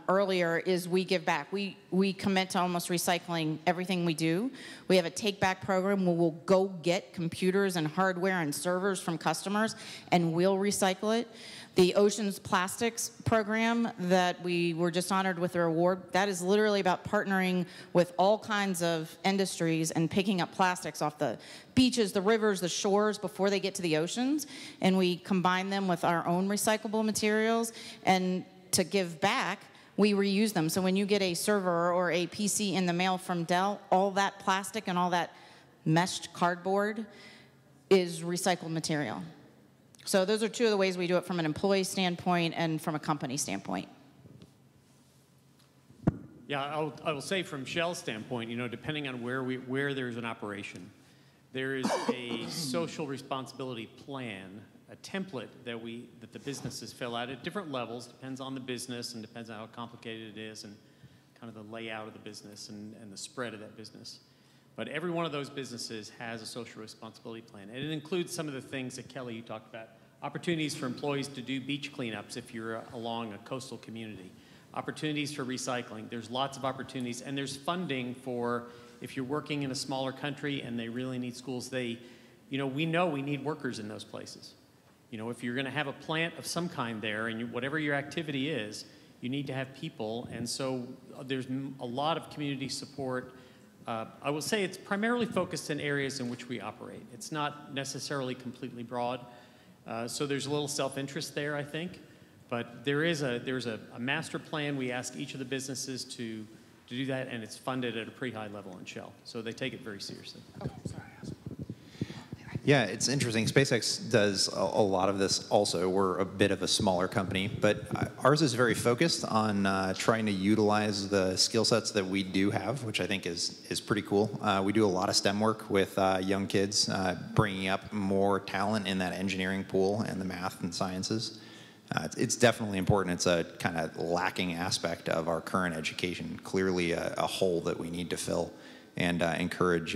earlier, is we give back. We commit to almost recycling everything we do. We have a take-back program where we'll go get computers and hardware and servers from customers, and we'll recycle it. The Oceans Plastics program that we were just honored with their award, that is literally about partnering with all kinds of industries and picking up plastics off the beaches, the rivers, the shores before they get to the oceans. And we combine them with our own recyclable materials. And to give back, we reuse them. So when you get a server or a PC in the mail from Dell, all that plastic and all that meshed cardboard is recycled material. So those are 2 of the ways we do it from an employee standpoint and from a company standpoint. Yeah, I will say from Shell's standpoint, you know, depending on where there's an operation, there is a social responsibility plan, a template that the businesses fill out at different levels, depends on the business and depends on how complicated it is and kind of the layout of the business and the spread of that business. But every one of those businesses has a social responsibility plan. And it includes some of the things that Kelly, you talked about. Opportunities for employees to do beach cleanups if you're along a coastal community. Opportunities for recycling. There's lots of opportunities. And there's funding for if you're working in a smaller country and they really need schools. We know we need workers in those places. You know, if you're going to have a plant of some kind there and whatever your activity is, you need to have people. And so there's a lot of community support. I will say it's primarily focused in areas in which we operate. It's not necessarily completely broad. So there's a little self-interest there, I think. But there's a master plan. We ask each of the businesses to do that, and it's funded at a pretty high level in Shell. So they take it very seriously. Okay, sorry. Yeah, it's interesting. SpaceX does a lot of this also. We're a bit of a smaller company, but ours is very focused on trying to utilize the skill sets that we do have, which I think is pretty cool. We do a lot of STEM work with young kids, bringing up more talent in that engineering pool and the math and sciences. It's definitely important. It's a kind of lacking aspect of our current education, clearly a hole that we need to fill and encourage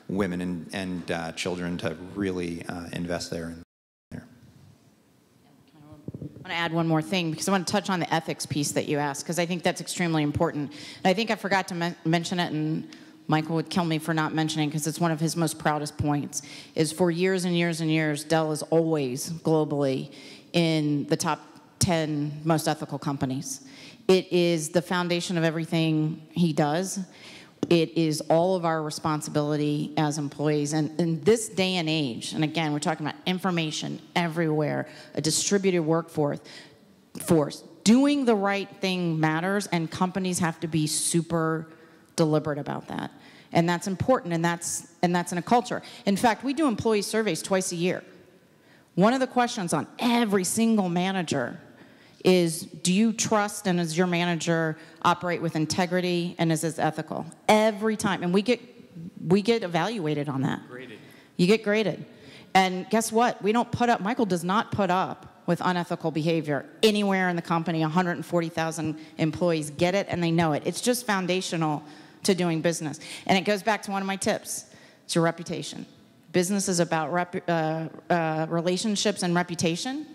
women and children to really invest there. I want to add one more thing because I want to touch on the ethics piece that you asked because I think that's extremely important. And I think I forgot to mention it, and Michael would kill me for not mentioning because it's one of his most proudest points, is for years and years and years, Dell is always globally in the top 10 most ethical companies. It is the foundation of everything he does. It is all of our responsibility as employees. And in this day and age, and again, we're talking about information everywhere, a distributed workforce, doing the right thing matters, and companies have to be super deliberate about that. And that's important, and that's in a culture. In fact, we do employee surveys twice a year. One of the questions on every single manager is, do you trust and does your manager operate with integrity and is this ethical? Every time. And we get evaluated on that. Graded. You get graded. And guess what? Michael does not put up with unethical behavior anywhere in the company. 140,000 employees get it and they know it. It's just foundational to doing business. And it goes back to one of my tips. It's your reputation. Business is about relationships and reputation,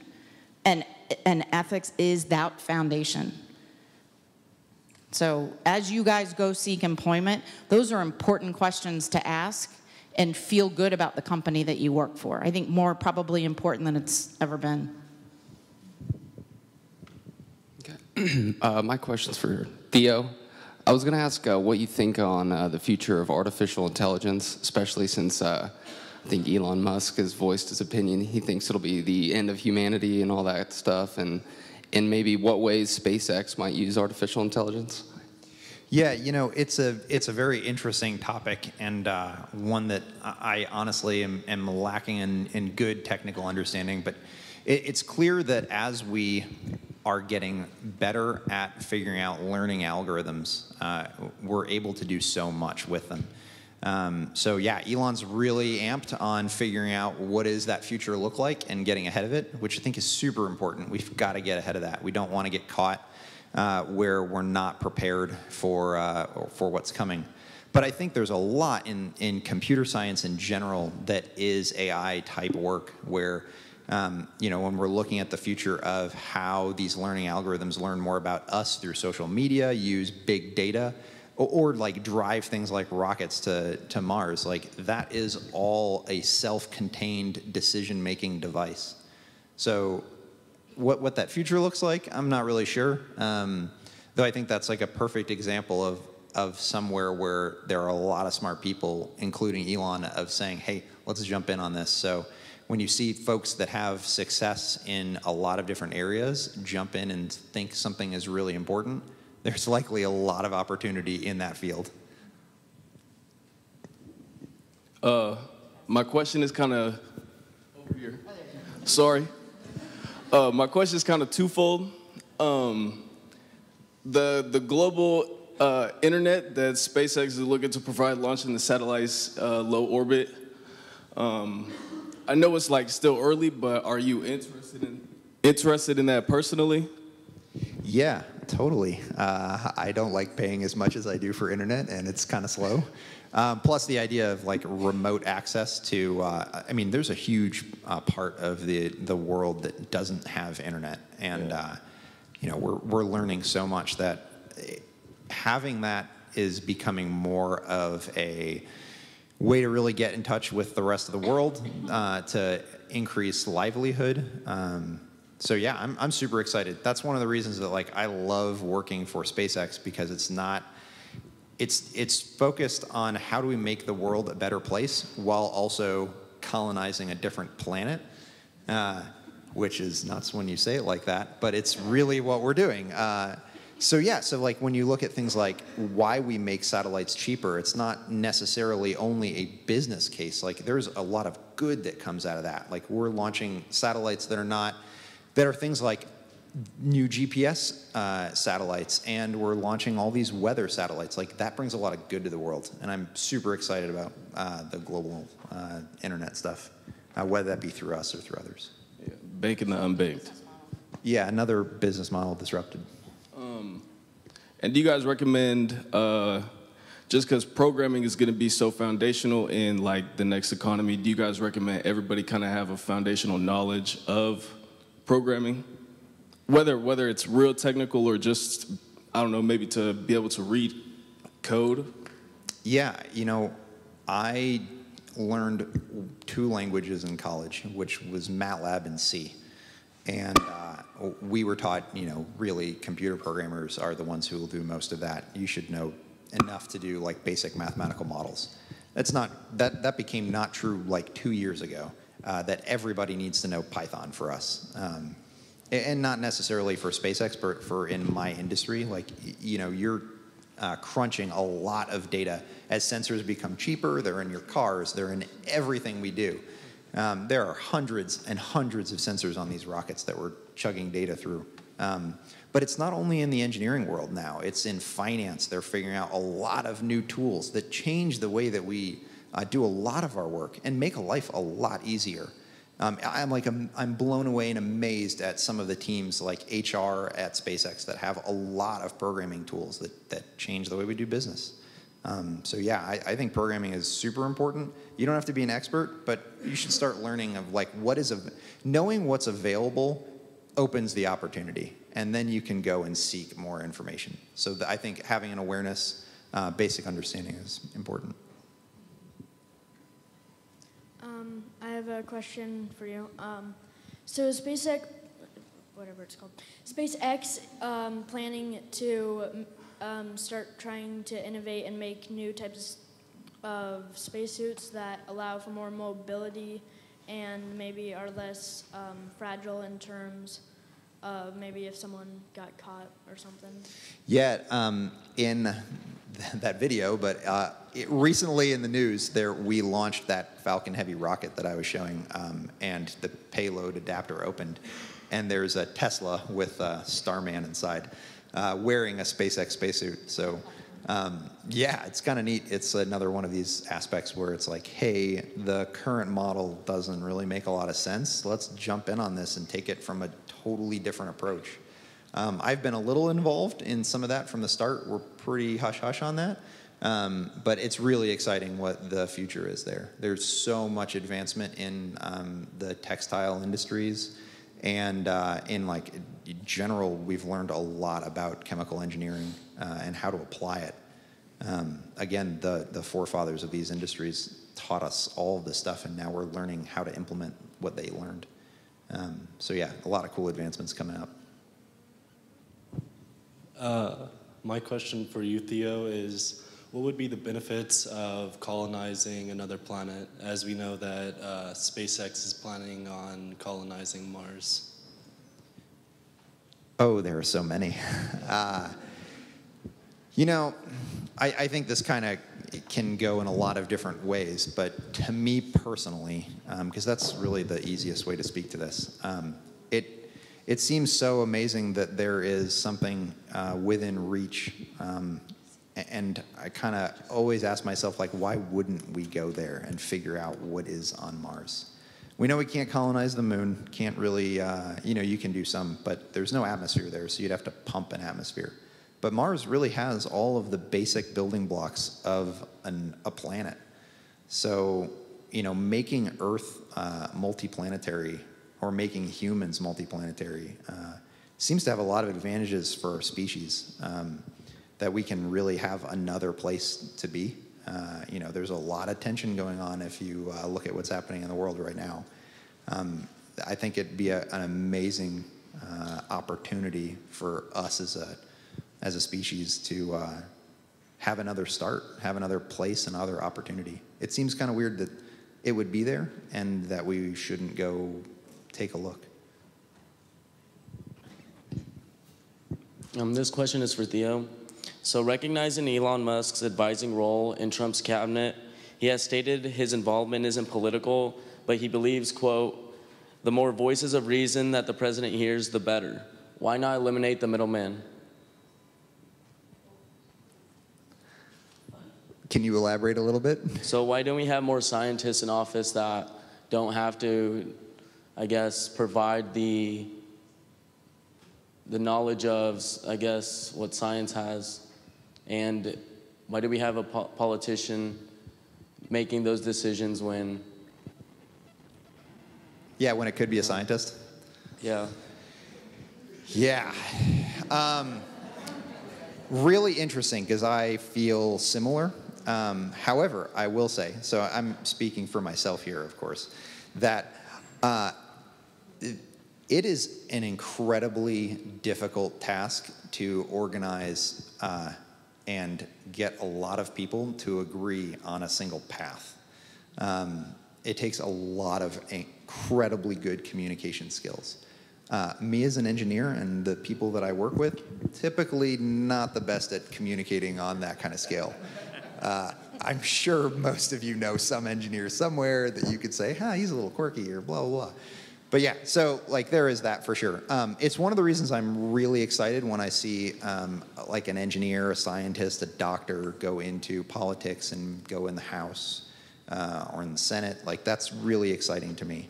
and ethics is that foundation. So as you guys go seek employment, those are important questions to ask and feel good about the company that you work for. I think more probably important than it's ever been. Okay. My question's for Theo. I was going to ask what you think on the future of artificial intelligence, especially since I think Elon Musk has voiced his opinion. He thinks it'll be the end of humanity and all that stuff, and maybe what ways SpaceX might use artificial intelligence. Yeah, you know, it's a very interesting topic, and one that I honestly am lacking in good technical understanding. But it's clear that as we are getting better at figuring out learning algorithms, we're able to do so much with them. So yeah, Elon's really amped on figuring out what does that future look like and getting ahead of it, which I think is super important. We've got to get ahead of that. We don't want to get caught where we're not prepared for what's coming. But I think there's a lot in computer science in general that is AI type work where you know, when we're looking at the future of how these learning algorithms learn more about us through social media, use big data, or like drive things like rockets to Mars, like that is all a self-contained decision-making device. So what that future looks like, I'm not really sure. Though I think that's like a perfect example of somewhere where there are a lot of smart people, including Elon, of saying, hey, let's jump in on this. So when you see folks that have success in a lot of different areas jump in and think something is really important, there's likely a lot of opportunity in that field. My question is kind of over here. Sorry. My question is kind of twofold. The global internet that SpaceX is looking to provide, launching the satellites low orbit. I know it's like still early, but are you interested in that personally? Yeah, totally. I don't like paying as much as I do for internet, and it's kind of slow. Plus the idea of like remote access to, I mean, there's a huge part of the world that doesn't have internet, and you know, we're learning so much that having that is becoming more of a way to really get in touch with the rest of the world, to increase livelihood. So yeah, I'm super excited. That's one of the reasons that like I love working for SpaceX, because it's focused on how do we make the world a better place while also colonizing a different planet, which is nuts when you say it like that, but it's really what we're doing. So yeah, so like when you look at things like why we make satellites cheaper, it's not necessarily only a business case. Like there's a lot of good that comes out of that. Like we're launching satellites that are things like new GPS satellites, and we're launching all these weather satellites. Like that brings a lot of good to the world, and I'm super excited about the global internet stuff, whether that be through us or through others. Yeah, baking the unbaked. Yeah, another business model disrupted. And do you guys recommend, just because programming is going to be so foundational in like the next economy, do you guys recommend everybody kind of have a foundational knowledge of programming? Whether it's real technical or just, I don't know, maybe to be able to read code? Yeah, you know, I learned 2 languages in college, which was MATLAB and C. And we were taught, you know, really computer programmers are the ones who will do most of that. You should know enough to do like basic mathematical models. That's not, that became not true like 2 years ago, that everybody needs to know Python for us. And not necessarily for SpaceX, but for in my industry, like, you know, crunching a lot of data. As sensors become cheaper, they're in your cars, they're in everything we do. There are hundreds and hundreds of sensors on these rockets that we're chugging data through. But it's not only in the engineering world now, it's in finance. They're figuring out a lot of new tools that change the way that we do a lot of our work and make life a lot easier. I'm blown away and amazed at some of the teams like HR at SpaceX that have a lot of programming tools that change the way we do business. So yeah, I think programming is super important. You don't have to be an expert, but you should start learning of like knowing what's available opens the opportunity, and then you can go and seek more information. So I think having an awareness, basic understanding is important. I have a question for you. So SpaceX, whatever it's called, SpaceX planning to start trying to innovate and make new types of spacesuits that allow for more mobility and maybe are less fragile in terms of maybe if someone got caught or something. Yeah, in that video, but recently in the news, we launched that Falcon Heavy rocket that I was showing, and the payload adapter opened, and there's a Tesla with Starman inside, wearing a SpaceX spacesuit. So yeah, it's kind of neat. It's another one of these aspects where it's like, hey, the current model doesn't really make a lot of sense. Let's jump in on this and take it from a totally different approach. I've been a little involved in some of that from the start. We're pretty hush-hush on that. But it's really exciting what the future is there. There's so much advancement in the textile industries. And in like general, we've learned a lot about chemical engineering and how to apply it. Again, the forefathers of these industries taught us all of this stuff, and now we're learning how to implement what they learned. So yeah, a lot of cool advancements coming up. My question for you, Theo, is what would be the benefits of colonizing another planet, as we know that SpaceX is planning on colonizing Mars? Oh, there are so many. You know, I think this kind of can go in a lot of different ways, but to me personally, because that's really the easiest way to speak to this, it seems so amazing that there is something within reach, and I kind of always ask myself, like, why wouldn't we go there and figure out what is on Mars? We know we can't colonize the moon, can't really, you know, you can do some, but there's no atmosphere there, so you'd have to pump an atmosphere. But Mars really has all of the basic building blocks of a planet. So, you know, making Earth multiplanetary, or making humans multiplanetary, seems to have a lot of advantages for our species, that we can really have another place to be. You know, there's a lot of tension going on if you look at what's happening in the world right now. I think it'd be an amazing opportunity for us as a species to have another start, have another place, another opportunity. It seems kind of weird that it would be there and that we shouldn't go take a look. This question is for Theo. So recognizing Elon Musk's advising role in Trump's cabinet, he has stated his involvement isn't political, but he believes, quote, the more voices of reason that the president hears, the better. Why not eliminate the middleman? Can you elaborate a little bit? So why don't we have more scientists in office that don't have to, I guess, provide the knowledge of, I guess, what science has? And why do we have a politician making those decisions when? Yeah, when it could be a scientist? Yeah. Yeah. Really interesting, because I feel similar. However, I will say, so I'm speaking for myself here, of course, that it is an incredibly difficult task to organize and get a lot of people to agree on a single path. It takes a lot of incredibly good communication skills. Me as an engineer and the people that I work with, typically not the best at communicating on that kind of scale. I'm sure most of you know some engineer somewhere that you could say, he's a little quirky or blah, blah, blah. But yeah, so like there is that for sure. It's one of the reasons I'm really excited when I see like an engineer, a scientist, a doctor go into politics and go in the House or in the Senate. Like that's really exciting to me.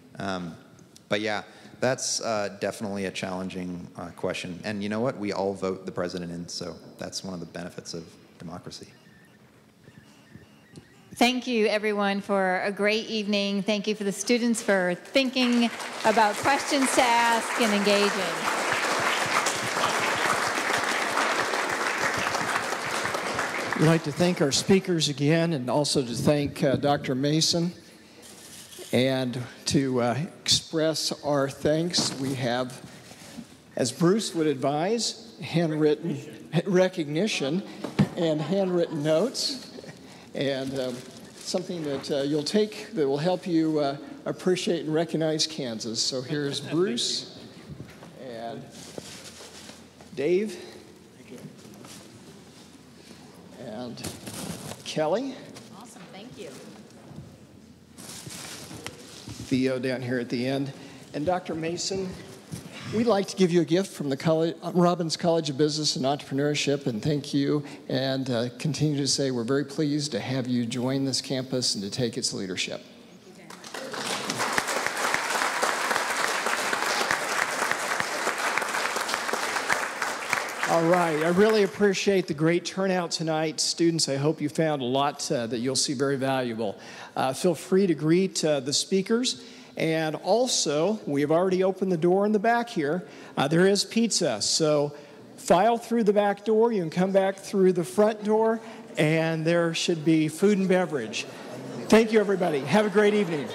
But yeah, that's definitely a challenging question. And you know what? We all vote the president in, so that's one of the benefits of democracy. Thank you, everyone, for a great evening. Thank you for the students for thinking about questions to ask and engaging. We'd like to thank our speakers again, and also to thank Dr. Mason. And to express our thanks, we have, as Bruce would advise, handwritten recognition and handwritten notes. And something that you'll take that will help you appreciate and recognize Kansas. So here's Bruce and Dave and Kelly. Awesome, thank you. Theo down here at the end. And Dr. Mason, we'd like to give you a gift from the Robbins College of Business and Entrepreneurship, and thank you, and continue to say we're very pleased to have you join this campus and to take its leadership. All right, I really appreciate the great turnout tonight. Students, I hope you found a lot that you'll see very valuable. Feel free to greet the speakers. And also, we've already opened the door in the back here. There is pizza, so file through the back door. You can come back through the front door, and there should be food and beverage. Thank you, everybody. Have a great evening.